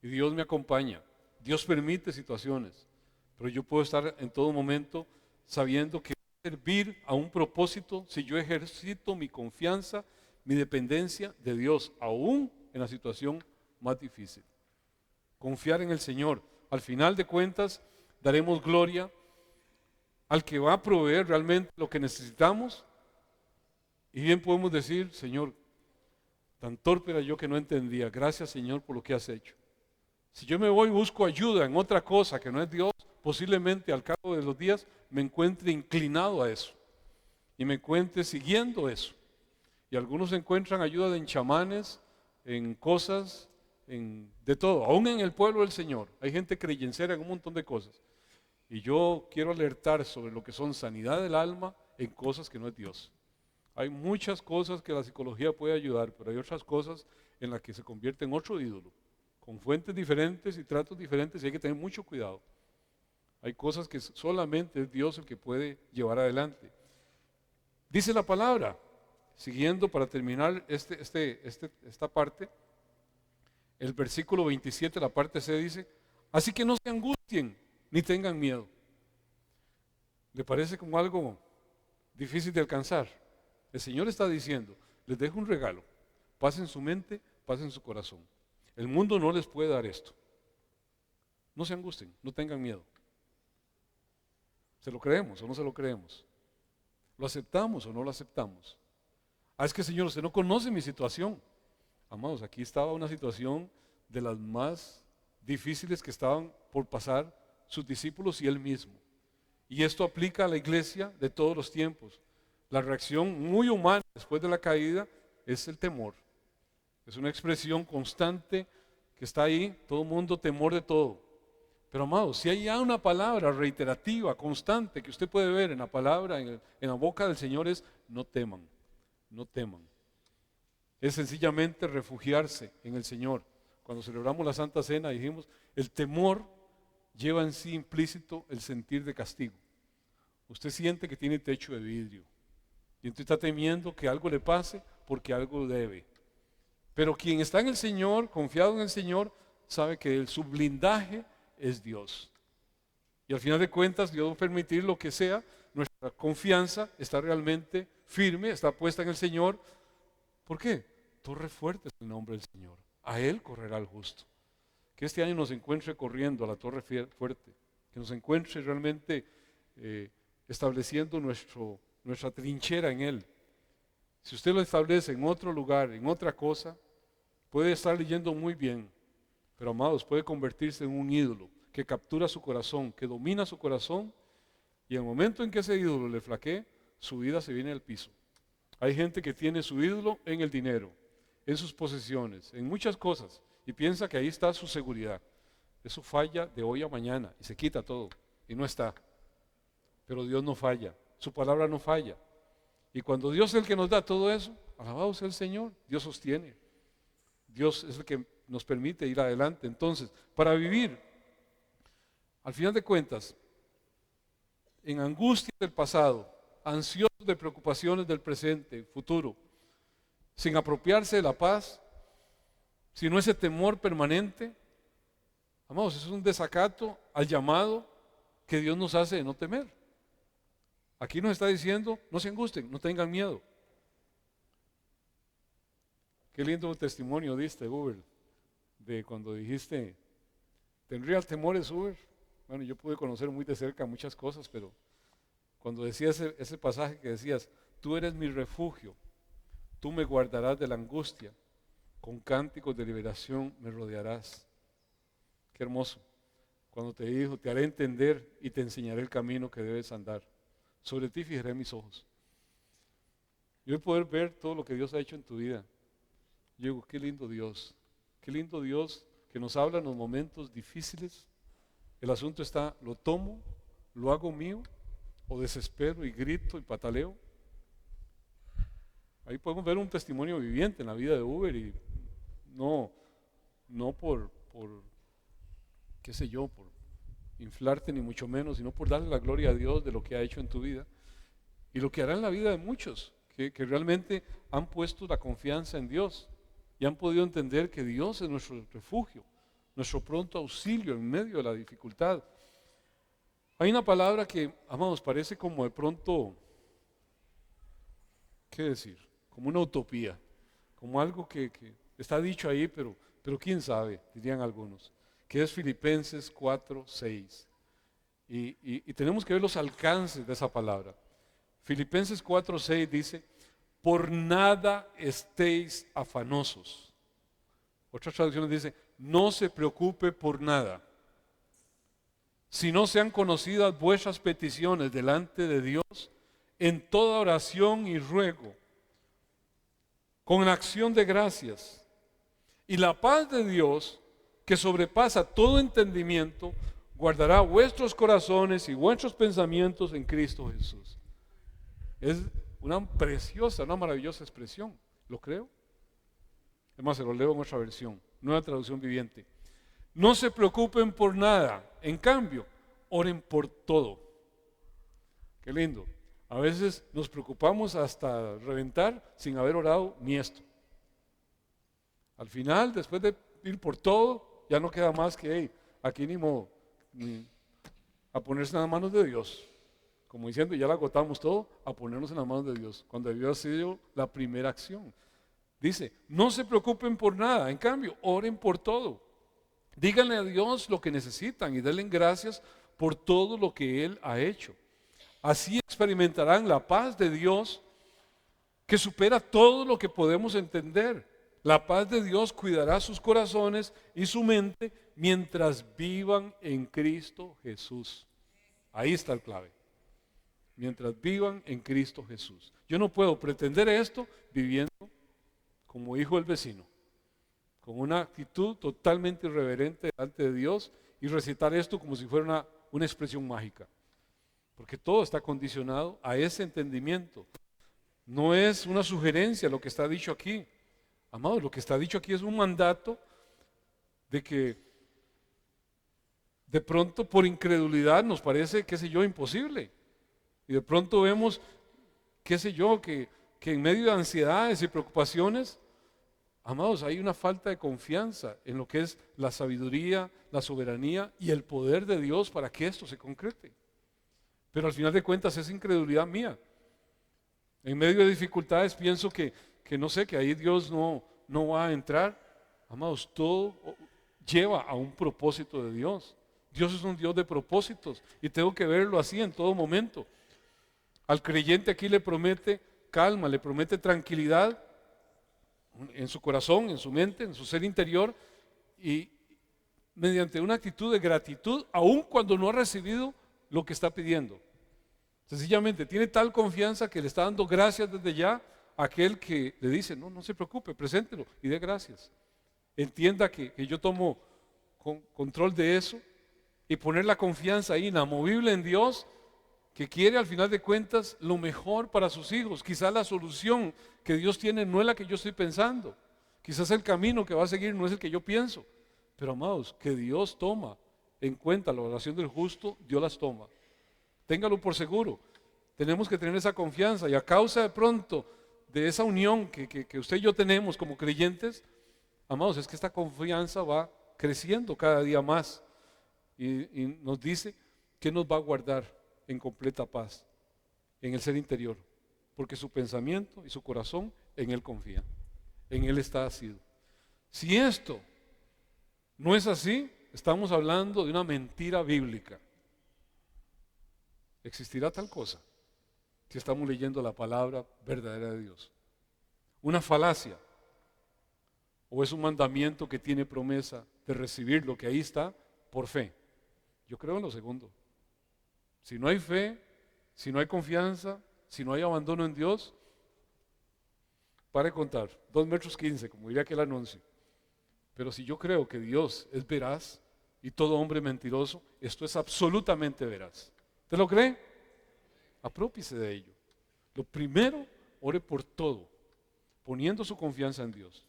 y Dios me acompaña. Dios permite situaciones, pero yo puedo estar en todo momento sabiendo que servir a un propósito si yo ejercito mi confianza, mi dependencia de Dios, aún en la situación más difícil. Confiar en el Señor. Al final de cuentas, daremos gloria al que va a proveer realmente lo que necesitamos. Y bien podemos decir, Señor, tan torpe era yo que no entendía. Gracias, Señor, por lo que has hecho. Si yo me voy y busco ayuda en otra cosa que no es Dios, posiblemente al cabo de los días me encuentre inclinado a eso y me encuentre siguiendo eso. Y algunos encuentran ayuda en chamanes, en cosas, de todo, aún en el pueblo del Señor. Hay gente creyencera en un montón de cosas. Y yo quiero alertar sobre lo que son sanidad del alma en cosas que no es Dios. Hay muchas cosas que la psicología puede ayudar, pero hay otras cosas en las que se convierte en otro ídolo, con fuentes diferentes y tratos diferentes, y hay que tener mucho cuidado. Hay cosas que solamente es Dios el que puede llevar adelante. Dice la palabra, siguiendo para terminar esta parte, el versículo 27, la parte C dice, así que no se angustien ni tengan miedo. ¿Le parece como algo difícil de alcanzar? El Señor está diciendo, les dejo un regalo, paz en su mente, paz en su corazón. El mundo no les puede dar esto. No se angustien, no tengan miedo. ¿Se lo creemos o no se lo creemos? ¿Lo aceptamos o no lo aceptamos? Es que Señor, usted no conoce mi situación. Amados, aquí estaba una situación de las más difíciles que estaban por pasar sus discípulos y él mismo. Y esto aplica a la iglesia de todos los tiempos. La reacción muy humana después de la caída es el temor. Es una expresión constante que está ahí, todo mundo temor de todo. Pero amados, si hay ya una palabra reiterativa, constante, que usted puede ver en la palabra, en la boca del Señor es, no teman, no teman. Es sencillamente refugiarse en el Señor. Cuando celebramos la Santa Cena dijimos, el temor lleva en sí implícito el sentir de castigo. Usted siente que tiene techo de vidrio y entonces está temiendo que algo le pase porque algo debe. Pero quien está en el Señor, confiado en el Señor, sabe que su blindaje es Dios. Y al final de cuentas, Dios va a permitir lo que sea, nuestra confianza está realmente firme, está puesta en el Señor. ¿Por qué? Torre fuerte es el nombre del Señor. A Él correrá el justo. Que este año nos encuentre corriendo a la torre fuerte, que nos encuentre realmente estableciendo nuestra trinchera en Él. Si usted lo establece en otro lugar, en otra cosa, puede estar leyendo muy bien, pero amados, puede convertirse en un ídolo que captura su corazón, que domina su corazón, y en el momento en que ese ídolo le flaquee, su vida se viene al piso. Hay gente que tiene su ídolo en el dinero, en sus posesiones, en muchas cosas, y piensa que ahí está su seguridad. Eso falla de hoy a mañana y se quita todo y no está. Pero Dios no falla, su palabra no falla. Y cuando Dios es el que nos da todo eso, alabado sea el Señor, Dios sostiene. Dios es el que nos permite ir adelante. Entonces, para vivir, al final de cuentas, en angustia del pasado, ansiosos de preocupaciones del presente, futuro, sin apropiarse de la paz, sino ese temor permanente, amados, eso es un desacato al llamado que Dios nos hace de no temer. Aquí nos está diciendo, no se angustien, no tengan miedo. Qué lindo testimonio diste, Uber, de cuando dijiste, ¿tendría temores, Uber? Bueno, yo pude conocer muy de cerca muchas cosas, pero cuando decías ese pasaje que decías, tú eres mi refugio, tú me guardarás de la angustia, con cánticos de liberación me rodearás. Qué hermoso. Cuando te dijo, te haré entender y te enseñaré el camino que debes andar. Sobre ti fijaré mis ojos. Yo voy a poder ver todo lo que Dios ha hecho en tu vida. Yo digo, qué lindo Dios que nos habla en los momentos difíciles. El asunto está, lo tomo, lo hago mío, o desespero y grito y pataleo. Ahí podemos ver un testimonio viviente en la vida de Uber y no por qué sé yo, por inflarte ni mucho menos, sino por darle la gloria a Dios de lo que ha hecho en tu vida y lo que hará en la vida de muchos que realmente han puesto la confianza en Dios y han podido entender que Dios es nuestro refugio, nuestro pronto auxilio en medio de la dificultad. Hay una palabra que, amados, parece como de pronto, ¿qué decir? Como una utopía, como algo que está dicho ahí, pero quién sabe, dirían algunos, que es Filipenses 4:6. Y tenemos que ver los alcances de esa palabra. Filipenses 4:6 dice, por nada estéis afanosos. Otras traducciones dice, no se preocupe por nada, si no sean conocidas vuestras peticiones delante de Dios en toda oración y ruego, con acción de gracias. Y la paz de Dios, que sobrepasa todo entendimiento, guardará vuestros corazones y vuestros pensamientos en Cristo Jesús. Es una preciosa, una maravillosa expresión. ¿Lo creo? Además, se lo leo en otra versión, nueva traducción viviente. No se preocupen por nada, en cambio, oren por todo. Qué lindo. A veces nos preocupamos hasta reventar sin haber orado ni esto. Al final, después de ir por todo, ya no queda más que, hey, aquí ni modo, a ponerse en las manos de Dios. Como diciendo, ya lo agotamos todo, a ponernos en las manos de Dios, cuando debió haber sido la primera acción. Dice, no se preocupen por nada, en cambio, oren por todo. Díganle a Dios lo que necesitan y denle gracias por todo lo que Él ha hecho. Así experimentarán la paz de Dios que supera todo lo que podemos entender. La paz de Dios cuidará sus corazones y su mente mientras vivan en Cristo Jesús. Ahí está el clave. Mientras vivan en Cristo Jesús. Yo no puedo pretender esto viviendo como hijo del vecino, con una actitud totalmente irreverente delante de Dios y recitar esto como si fuera una expresión mágica. Porque todo está condicionado a ese entendimiento. No es una sugerencia lo que está dicho aquí. Amados, lo que está dicho aquí es un mandato de que de pronto por incredulidad nos parece, qué sé yo, imposible. Y de pronto vemos, qué sé yo, que en medio de ansiedades y preocupaciones, amados, hay una falta de confianza en lo que es la sabiduría, la soberanía y el poder de Dios para que esto se concrete. Pero al final de cuentas es incredulidad mía. En medio de dificultades pienso que no sé, que ahí Dios no va a entrar. Amados, todo lleva a un propósito de Dios. Dios es un Dios de propósitos y tengo que verlo así en todo momento. Al creyente aquí le promete calma, le promete tranquilidad en su corazón, en su mente, en su ser interior y mediante una actitud de gratitud, aun cuando no ha recibido lo que está pidiendo. Sencillamente tiene tal confianza que le está dando gracias desde ya a aquel que le dice, no, no se preocupe, preséntelo y dé gracias. Entienda que yo tomo control de eso y poner la confianza ahí inamovible en Dios, que quiere al final de cuentas lo mejor para sus hijos. Quizás la solución que Dios tiene no es la que yo estoy pensando. Quizás el camino que va a seguir no es el que yo pienso. Pero amados, que Dios toma en cuenta la oración del justo, Dios las toma. Téngalo por seguro. Tenemos que tener esa confianza, y a causa de pronto de esa unión que usted y yo tenemos como creyentes, amados, es que esta confianza va creciendo cada día más y nos dice que nos va a guardar en completa paz en el ser interior, porque su pensamiento y su corazón en Él confían, en Él está asido. Si esto no es así, estamos hablando de una mentira bíblica. ¿Existirá tal cosa si estamos leyendo la palabra verdadera de Dios? ¿Una falacia? ¿O es un mandamiento que tiene promesa de recibir lo que ahí está por fe? Yo creo en lo segundo. Si no hay fe, si no hay confianza, si no hay abandono en Dios, pare de contar, 2,15 metros, como diría aquel anuncio. Pero si yo creo que Dios es veraz y todo hombre mentiroso, esto es absolutamente veraz. ¿Usted lo cree? Aprópiese de ello. Lo primero, ore por todo, poniendo su confianza en Dios,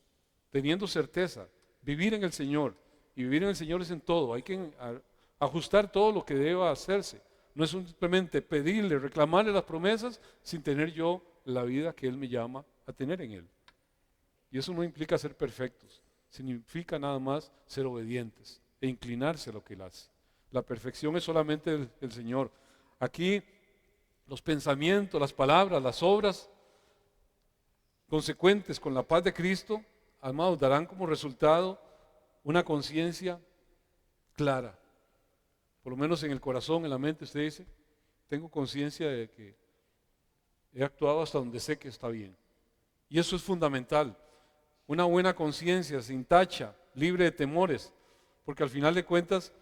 teniendo certeza, vivir en el Señor. Y vivir en el Señor es en todo. Hay que ajustar todo lo que deba hacerse. No es simplemente pedirle, reclamarle las promesas sin tener yo la vida que Él me llama a tener en Él. Y eso no implica ser perfectos, significa nada más ser obedientes e inclinarse a lo que Él hace. La perfección es solamente el Señor. Aquí los pensamientos, las palabras, las obras consecuentes con la paz de Cristo, amados, darán como resultado una conciencia clara. Por lo menos en el corazón, en la mente, usted dice, tengo conciencia de que he actuado hasta donde sé que está bien. Y eso es fundamental. Una buena conciencia, sin tacha, libre de temores, porque al final de cuentas,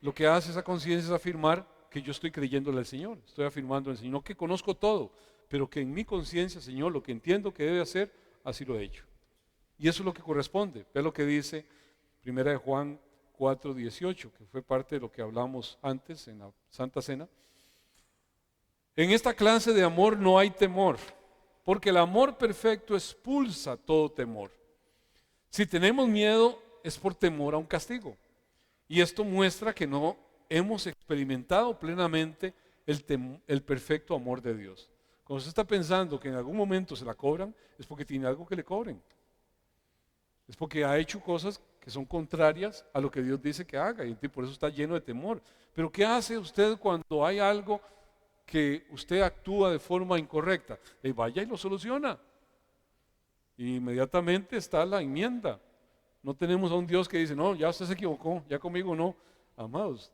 lo que hace esa conciencia es afirmar que yo estoy creyéndole al Señor, estoy afirmando al Señor, no que conozco todo, pero que en mi conciencia, Señor, lo que entiendo que debe hacer, así lo he hecho. Y eso es lo que corresponde. Ve lo que dice 1 de Juan 4:18, que fue parte de lo que hablamos antes en la Santa Cena. En esta clase de amor no hay temor, porque el amor perfecto expulsa todo temor. Si tenemos miedo es por temor a un castigo. Y esto muestra que no hemos experimentado plenamente el perfecto amor de Dios. Cuando usted está pensando que en algún momento se la cobran, es porque tiene algo que le cobren. Es porque ha hecho cosas que son contrarias a lo que Dios dice que haga y por eso está lleno de temor. Pero ¿qué hace usted cuando hay algo que usted actúa de forma incorrecta? Vaya y lo soluciona. Y inmediatamente está la enmienda. No tenemos a un Dios que dice, no, ya usted se equivocó, ya conmigo no. Amados,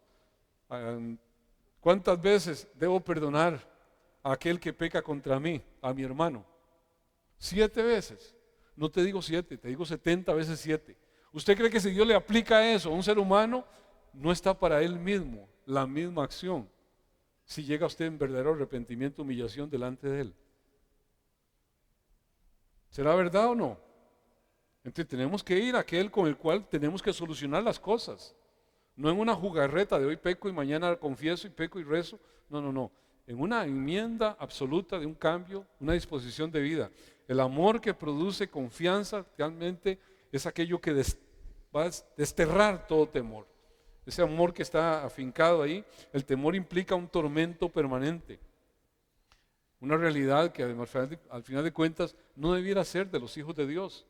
¿cuántas veces debo perdonar a aquel que peca contra mí, a mi hermano? 7 veces. No te digo 7, te digo 70 veces 7. ¿Usted cree que si Dios le aplica eso a un ser humano, no está para él mismo la misma acción si llega usted en verdadero arrepentimiento, humillación delante de él? ¿Será verdad o no? Entonces tenemos que ir a aquel con el cual tenemos que solucionar las cosas. No en una jugarreta de hoy peco y mañana confieso y peco y rezo. No, no, no. En una enmienda absoluta de un cambio, una disposición de vida. El amor que produce confianza realmente es aquello que va a desterrar todo temor. Ese amor que está afincado ahí, el temor implica un tormento permanente. Una realidad que además, al final de cuentas no debiera ser de los hijos de Dios.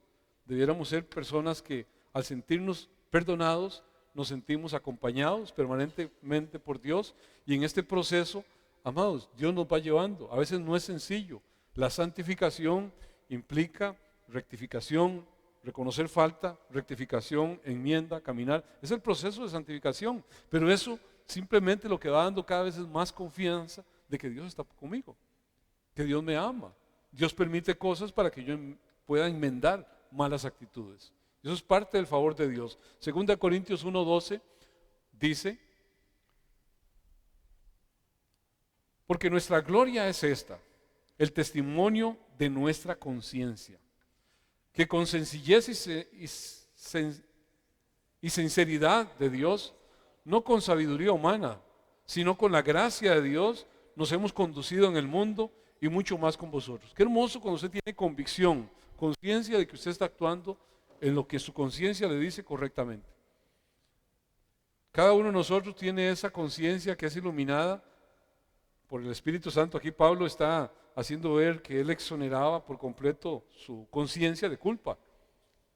Debiéramos ser personas que al sentirnos perdonados, nos sentimos acompañados permanentemente por Dios, y en este proceso, amados, Dios nos va llevando. A veces no es sencillo. La santificación implica rectificación, reconocer falta, rectificación, enmienda, caminar. Es el proceso de santificación, pero eso simplemente lo que va dando cada vez es más confianza de que Dios está conmigo, que Dios me ama. Dios permite cosas para que yo pueda enmendar malas actitudes. Eso es parte del favor de Dios. 2 Corintios 1:12 dice, porque nuestra gloria es esta, el testimonio de nuestra conciencia, que con sencillez y sinceridad de Dios, no con sabiduría humana, sino con la gracia de Dios, nos hemos conducido en el mundo y mucho más con vosotros. Qué hermoso cuando usted tiene convicción, conciencia de que usted está actuando en lo que su conciencia le dice correctamente. Cada uno de nosotros tiene esa conciencia que es iluminada por el Espíritu Santo. Aquí Pablo está haciendo ver que él exoneraba por completo su conciencia de culpa.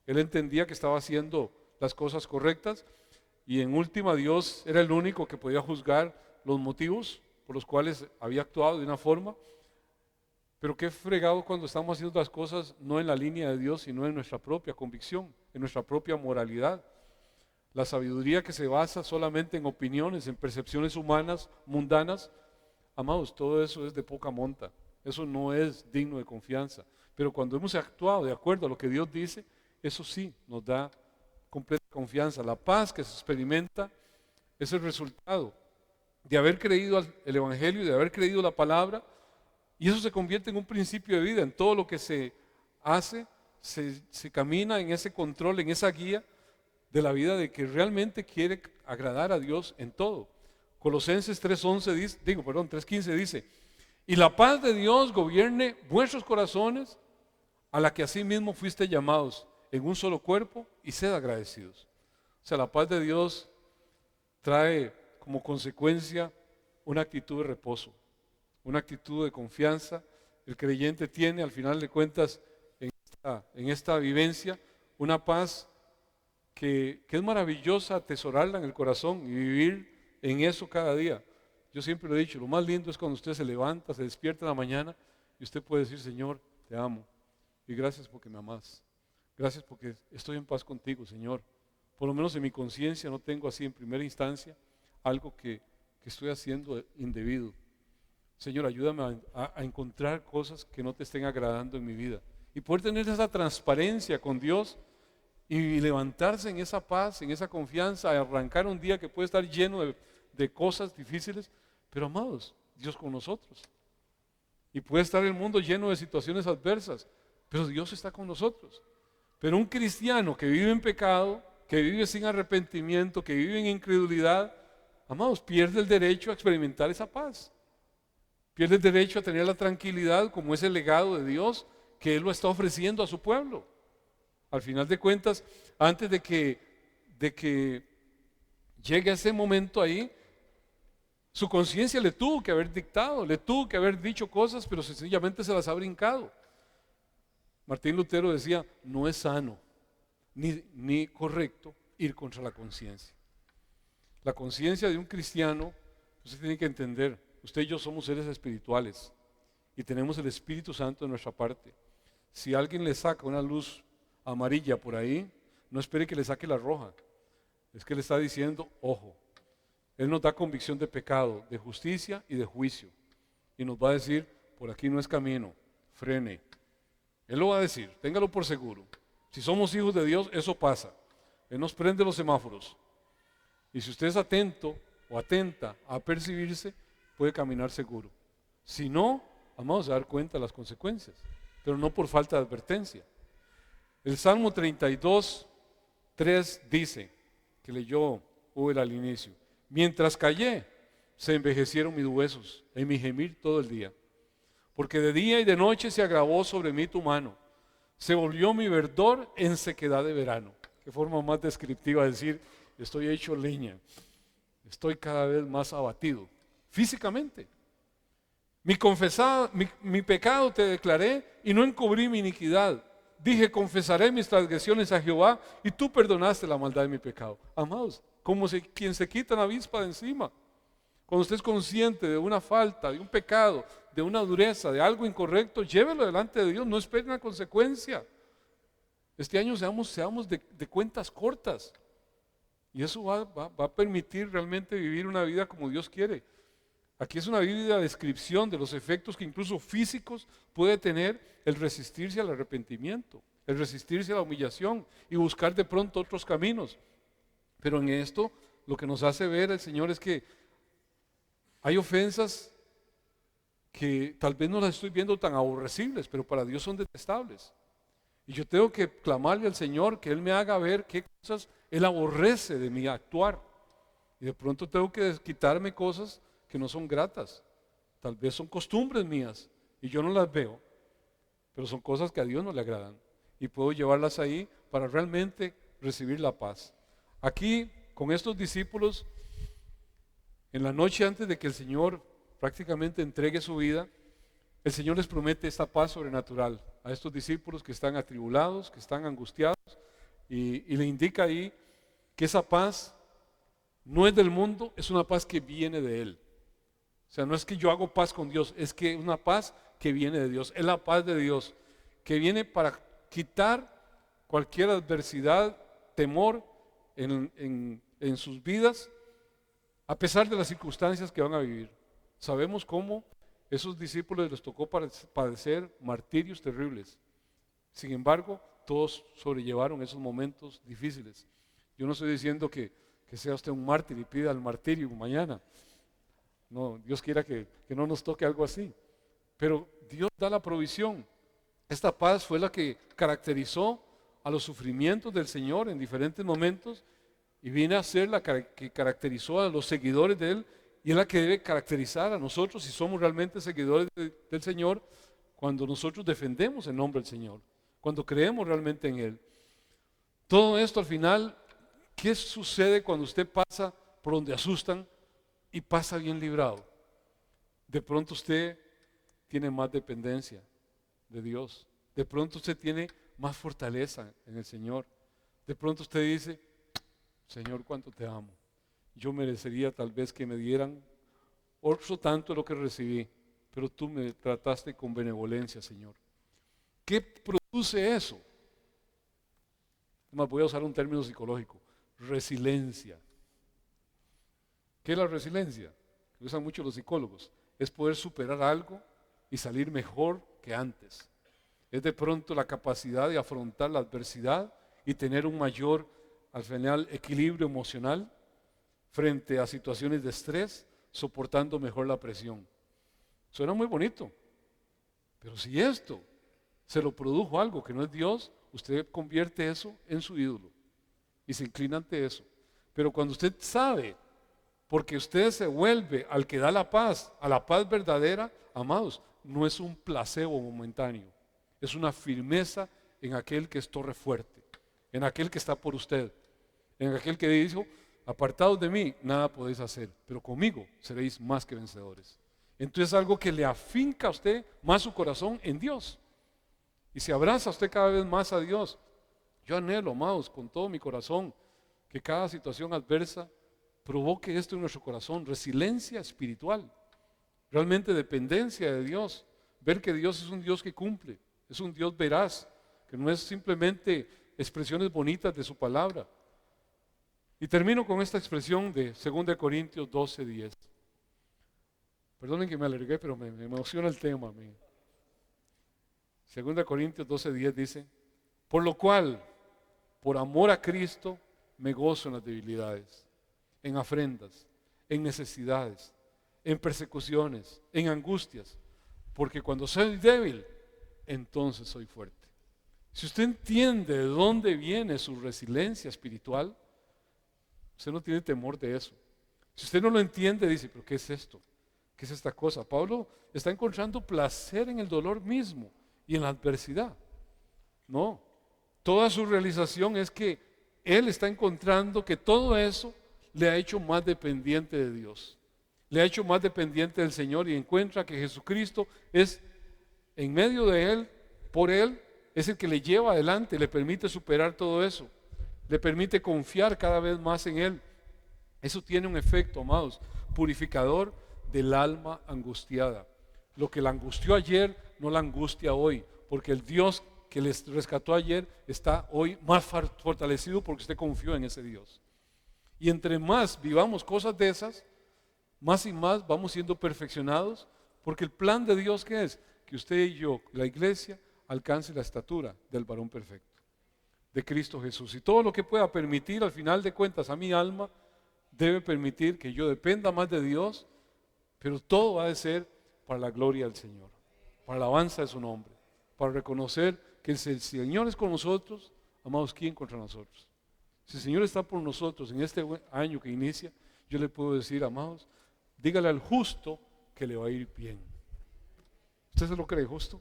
Él entendía que estaba haciendo las cosas correctas y en última Dios era el único que podía juzgar los motivos por los cuales había actuado de una forma. Pero qué fregado cuando estamos haciendo las cosas no en la línea de Dios, sino en nuestra propia convicción, en nuestra propia moralidad. La sabiduría que se basa solamente en opiniones, en percepciones humanas, mundanas, amados, todo eso es de poca monta. Eso no es digno de confianza. Pero cuando hemos actuado de acuerdo a lo que Dios dice, eso sí nos da completa confianza. La paz que se experimenta es el resultado de haber creído el Evangelio, de haber creído la palabra, y eso se convierte en un principio de vida. En todo lo que se hace, se camina en ese control, en esa guía de la vida de que realmente quiere agradar a Dios en todo. Colosenses 3:15 dice, y la paz de Dios gobierne vuestros corazones, a la que asimismo fuiste llamados en un solo cuerpo, y sed agradecidos. O sea, la paz de Dios trae como consecuencia una actitud de reposo, una actitud de confianza. El creyente tiene, al final de cuentas, en esta vivencia, una paz que es maravillosa atesorarla en el corazón y vivir en eso cada día. Yo siempre lo he dicho, lo más lindo es cuando usted se levanta, se despierta en la mañana y usted puede decir, Señor, te amo y gracias porque me amas. Gracias porque estoy en paz contigo, Señor. Por lo menos en mi conciencia no tengo así en primera instancia algo que estoy haciendo indebido. Señor, ayúdame a encontrar cosas que no te estén agradando en mi vida y poder tener esa transparencia con Dios y levantarse en esa paz, en esa confianza, arrancar un día que puede estar lleno de cosas difíciles, pero amados, Dios con nosotros. Y puede estar el mundo lleno de situaciones adversas, pero Dios está con nosotros. Pero un cristiano que vive en pecado, que vive sin arrepentimiento, que vive en incredulidad, amados, pierde el derecho a experimentar esa paz. Pierde el derecho a tener la tranquilidad como ese legado de Dios que Él lo está ofreciendo a su pueblo. Al final de cuentas, antes de que llegue ese momento ahí, su conciencia le tuvo que haber dictado, le tuvo que haber dicho cosas, pero sencillamente se las ha brincado. Martín Lutero decía, no es sano ni correcto ir contra la conciencia. La conciencia de un cristiano, usted tiene que entender, usted y yo somos seres espirituales y tenemos el Espíritu Santo de nuestra parte. Si alguien le saca una luz amarilla por ahí, no espere que le saque la roja. Es que le está diciendo, ojo, Él nos da convicción de pecado, de justicia y de juicio. Y nos va a decir, por aquí no es camino, frene. Él lo va a decir, téngalo por seguro. Si somos hijos de Dios, eso pasa. Él nos prende los semáforos. Y si usted es atento o atenta a percibirse, puede caminar seguro. Si no, vamos a dar cuenta de las consecuencias, pero no por falta de advertencia. El Salmo 32:3 dice, que leyó Uber al inicio, mientras callé, se envejecieron mis huesos en mi gemir todo el día. Porque de día y de noche se agravó sobre mí tu mano. Se volvió mi verdor en sequedad de verano. Qué forma más descriptiva de decir, estoy hecho leña. Estoy cada vez más abatido, físicamente. Mi pecado te declaré y no encubrí mi iniquidad. Dije, confesaré mis transgresiones a Jehová y tú perdonaste la maldad de mi pecado. Amados, como quien se quita una avispa de encima. Cuando usted es consciente de una falta, de un pecado, de una dureza, de algo incorrecto, llévelo delante de Dios, no espere una consecuencia. Este año seamos de cuentas cortas. Y eso va a permitir realmente vivir una vida como Dios quiere. Aquí es una vívida descripción de los efectos que incluso físicos puede tener el resistirse al arrepentimiento, el resistirse a la humillación y buscar de pronto otros caminos. Pero en esto lo que nos hace ver el Señor es que hay ofensas que tal vez no las estoy viendo tan aborrecibles, pero para Dios son detestables. Y yo tengo que clamarle al Señor que Él me haga ver qué cosas Él aborrece de mi actuar. Y de pronto tengo que quitarme cosas que no son gratas. Tal vez son costumbres mías y yo no las veo, pero son cosas que a Dios no le agradan. Y puedo llevarlas ahí para realmente recibir la paz. Aquí, con estos discípulos, en la noche antes de que el Señor prácticamente entregue su vida, el Señor les promete esta paz sobrenatural a estos discípulos que están atribulados, que están angustiados, y le indica ahí que esa paz no es del mundo, es una paz que viene de Él. O sea, no es que yo hago paz con Dios, es que es una paz que viene de Dios, es la paz de Dios, que viene para quitar cualquier adversidad, temor en sus vidas, a pesar de las circunstancias que van a vivir. Sabemos cómo esos discípulos les tocó padecer martirios terribles. Sin embargo, todos sobrellevaron esos momentos difíciles. Yo no estoy diciendo que sea usted un mártir y pida el martirio mañana. No, Dios quiera que no nos toque algo así. Pero Dios da la provisión. Esta paz fue la que caracterizó a los sufrimientos del Señor en diferentes momentos y viene a ser la que caracterizó a los seguidores de Él y es la que debe caracterizar a nosotros si somos realmente seguidores del Señor cuando nosotros defendemos el nombre del Señor, cuando creemos realmente en Él. Todo esto al final, ¿qué sucede cuando usted pasa por donde asustan y pasa bien librado? De pronto usted tiene más dependencia de Dios. De pronto usted tiene más fortaleza en el Señor. De pronto usted dice, Señor, cuánto te amo. Yo merecería tal vez que me dieran otro tanto de lo que recibí, pero tú me trataste con benevolencia, Señor. ¿Qué produce eso? Además, voy a usar un término psicológico, resiliencia. ¿Qué es la resiliencia? Lo usan mucho los psicólogos. Es poder superar algo y salir mejor que antes. Es de pronto la capacidad de afrontar la adversidad y tener un mayor, al final, equilibrio emocional frente a situaciones de estrés, soportando mejor la presión. Suena muy bonito, pero si esto se lo produjo algo que no es Dios, usted convierte eso en su ídolo y se inclina ante eso. Pero cuando usted sabe, porque usted se vuelve al que da la paz, a la paz verdadera, amados, no es un placebo momentáneo, es una firmeza en aquel que es torre fuerte, en aquel que está por usted, en aquel que dijo, apartados de mí, nada podéis hacer, pero conmigo seréis más que vencedores. Entonces es algo que le afinca a usted más su corazón en Dios. Y se abraza usted cada vez más a Dios. Yo anhelo, amados, con todo mi corazón, que cada situación adversa provoque esto en nuestro corazón, resiliencia espiritual, realmente dependencia de Dios, ver que Dios es un Dios que cumple, es un Dios veraz, que no es simplemente expresiones bonitas de su palabra. Y termino con esta expresión de 2 Corintios 12:10. Perdonen que me alargué, pero me emociona el tema. 2 Corintios 12:10 dice, por lo cual, por amor a Cristo, me gozo en las debilidades, en afrentas, en necesidades, en persecuciones, en angustias, porque cuando soy débil, entonces soy fuerte. Si usted entiende de dónde viene su resiliencia espiritual, usted no tiene temor de eso. Si usted no lo entiende, dice, pero ¿qué es esto? ¿Qué es esta cosa? Pablo está encontrando placer en el dolor mismo y en la adversidad. No, toda su realización es que él está encontrando que todo eso le ha hecho más dependiente de Dios. Le ha hecho más dependiente del Señor y encuentra que Jesucristo es en medio de él, por él, es el que le lleva adelante, le permite superar todo eso. Le permite confiar cada vez más en Él. Eso tiene un efecto, amados, purificador del alma angustiada. Lo que la angustió ayer no la angustia hoy, porque el Dios que les rescató ayer está hoy más fortalecido porque usted confió en ese Dios. Y entre más vivamos cosas de esas, más y más vamos siendo perfeccionados, porque el plan de Dios, ¿qué es? Que usted y yo, la iglesia, alcance la estatura del varón perfecto, de Cristo Jesús. Y todo lo que pueda permitir al final de cuentas a mi alma debe permitir que yo dependa más de Dios, pero todo va a ser para la gloria del Señor, para la alabanza de su nombre, para reconocer que si el Señor es con nosotros, amados, ¿quién contra nosotros? Si el Señor está por nosotros en este año que inicia, yo le puedo decir, amados, dígale al justo que le va a ir bien. ¿Usted se lo cree justo?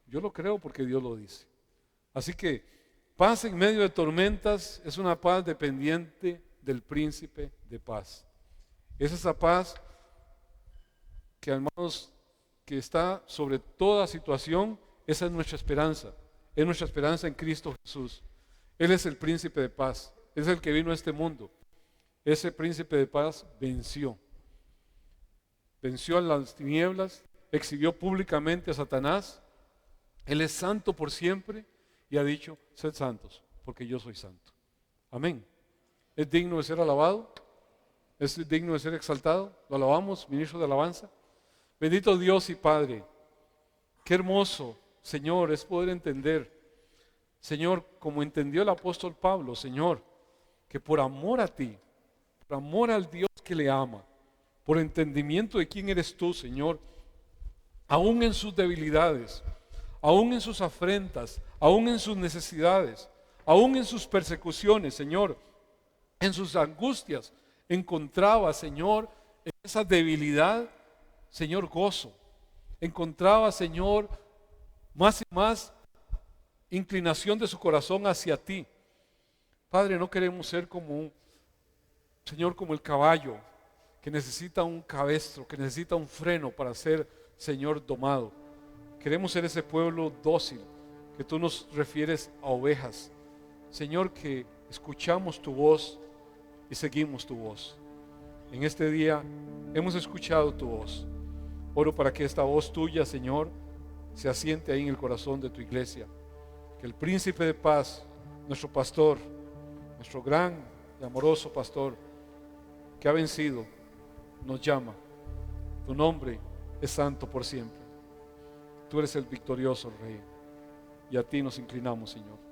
Yo lo creo porque Dios lo dice. Así que paz en medio de tormentas es una paz dependiente del príncipe de paz. Es esa paz que, hermanos, que está sobre toda situación. Esa es nuestra esperanza. Es nuestra esperanza en Cristo Jesús. Él es el príncipe de paz. Es el que vino a este mundo. Ese príncipe de paz venció. Venció a las tinieblas, exhibió públicamente a Satanás. Él es santo por siempre y ha dicho, sed santos, porque yo soy santo. Amén. Es digno de ser alabado, es digno de ser exaltado. Lo alabamos, ministro de alabanza. Bendito Dios y Padre. Qué hermoso, Señor, es poder entender, Señor, como entendió el apóstol Pablo, Señor, que por amor a ti, por amor al Dios que le ama, por entendimiento de quién eres tú, Señor, aún en sus debilidades, aún en sus afrentas, aún en sus necesidades, aún en sus persecuciones, Señor, en sus angustias, encontraba, Señor, en esa debilidad, Señor, gozo. Encontraba, Señor, más y más inclinación de su corazón hacia ti. Padre, no queremos ser como Señor, como el caballo que necesita un cabestro, que necesita un freno para ser, Señor, domado. Queremos ser ese pueblo dócil que tú nos refieres a ovejas. Señor, que escuchamos tu voz y seguimos tu voz. En este día hemos escuchado tu voz. Oro para que esta voz tuya, Señor, se asiente ahí en el corazón de tu iglesia. Que el príncipe de paz, nuestro pastor, nuestro gran y amoroso pastor, que ha vencido, nos llama. Tu nombre es santo por siempre. Tú eres el victorioso Rey. Y a ti nos inclinamos, Señor.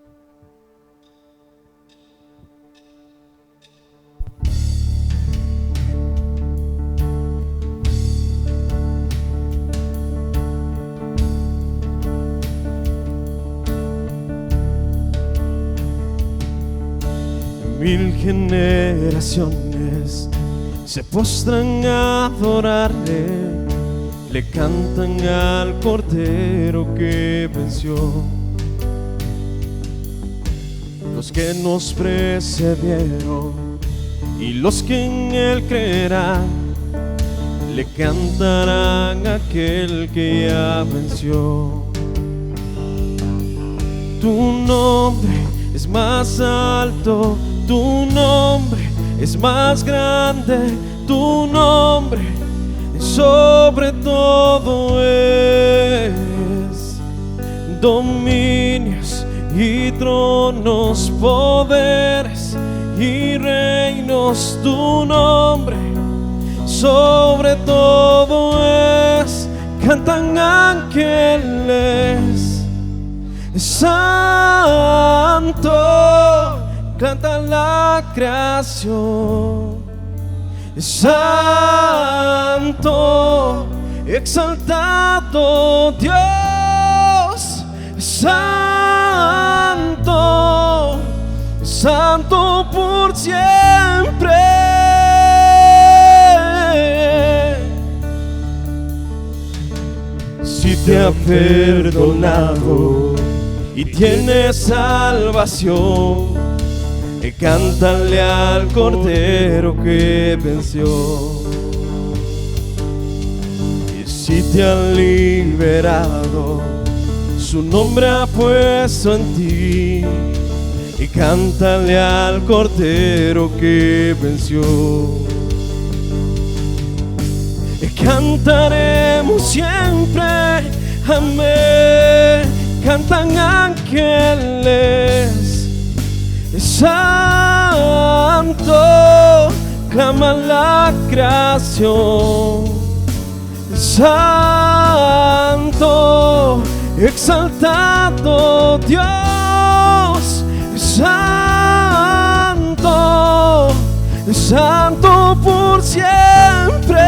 Mil generaciones se postran a adorarle, le cantan al Cordero que venció. Los que nos precedieron y los que en Él creerán, le cantarán a aquel que ya venció. Tu nombre es más alto, tu nombre es más grande, tu nombre sobre todo es. Dominios y tronos, poderes y reinos, tu nombre sobre todo es. Cantan ángeles, santo, canta la creación. Santo, exaltado Dios. Santo, santo por siempre. Si te ha perdonado y tienes salvación, cántale al Cordero que venció. Y si te han liberado, su nombre ha puesto en ti, y cántale al Cordero que venció. Y cantaremos siempre, amén. Cantan ángeles, santo, clama la creación. Santo, exaltado Dios. Santo, santo por siempre.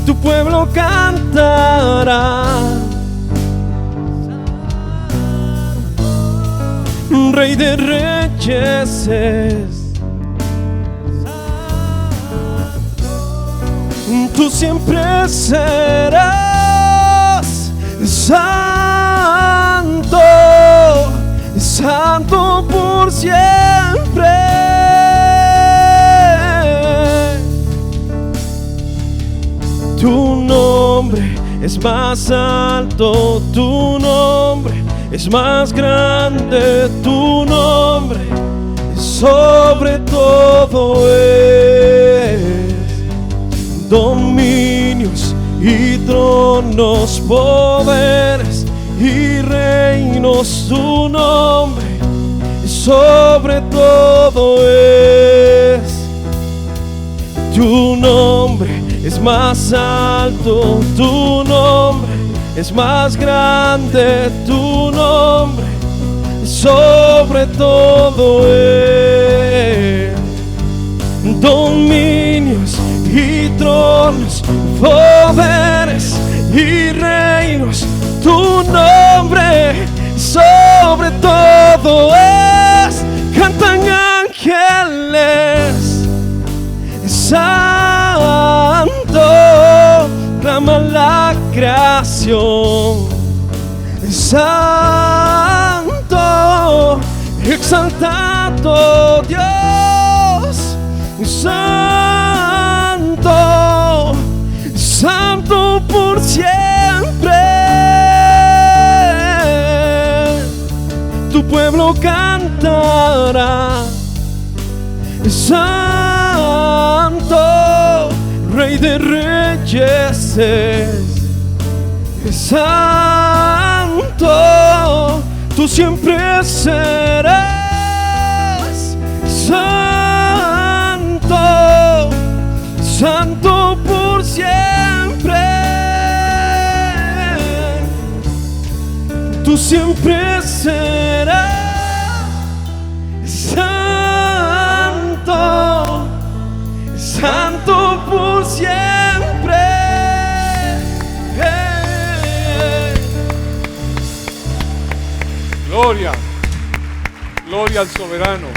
Tu pueblo cantará, Rey de reyes es. Tú siempre serás santo, santo por siempre. Tu nombre es más alto, tu nombre es más grande, tu nombre sobre todo es. Dominios y tronos, poderes y reinos, tu nombre sobre todo es. Tu nombre es más alto, tu nombre es más grande, tu nombre sobre todo es. Dominios y tronos, poderes y reinos, tu nombre sobre todo es. Cantan ángeles, santo, clama la creación, santo, exaltado Dios, santo, santo por siempre. Tu pueblo cantará, santo, Rey de reyes es. Santo, tú siempre serás santo, santo por siempre. Tú siempre serás santo, santo por siempre. Gloria, gloria al soberano.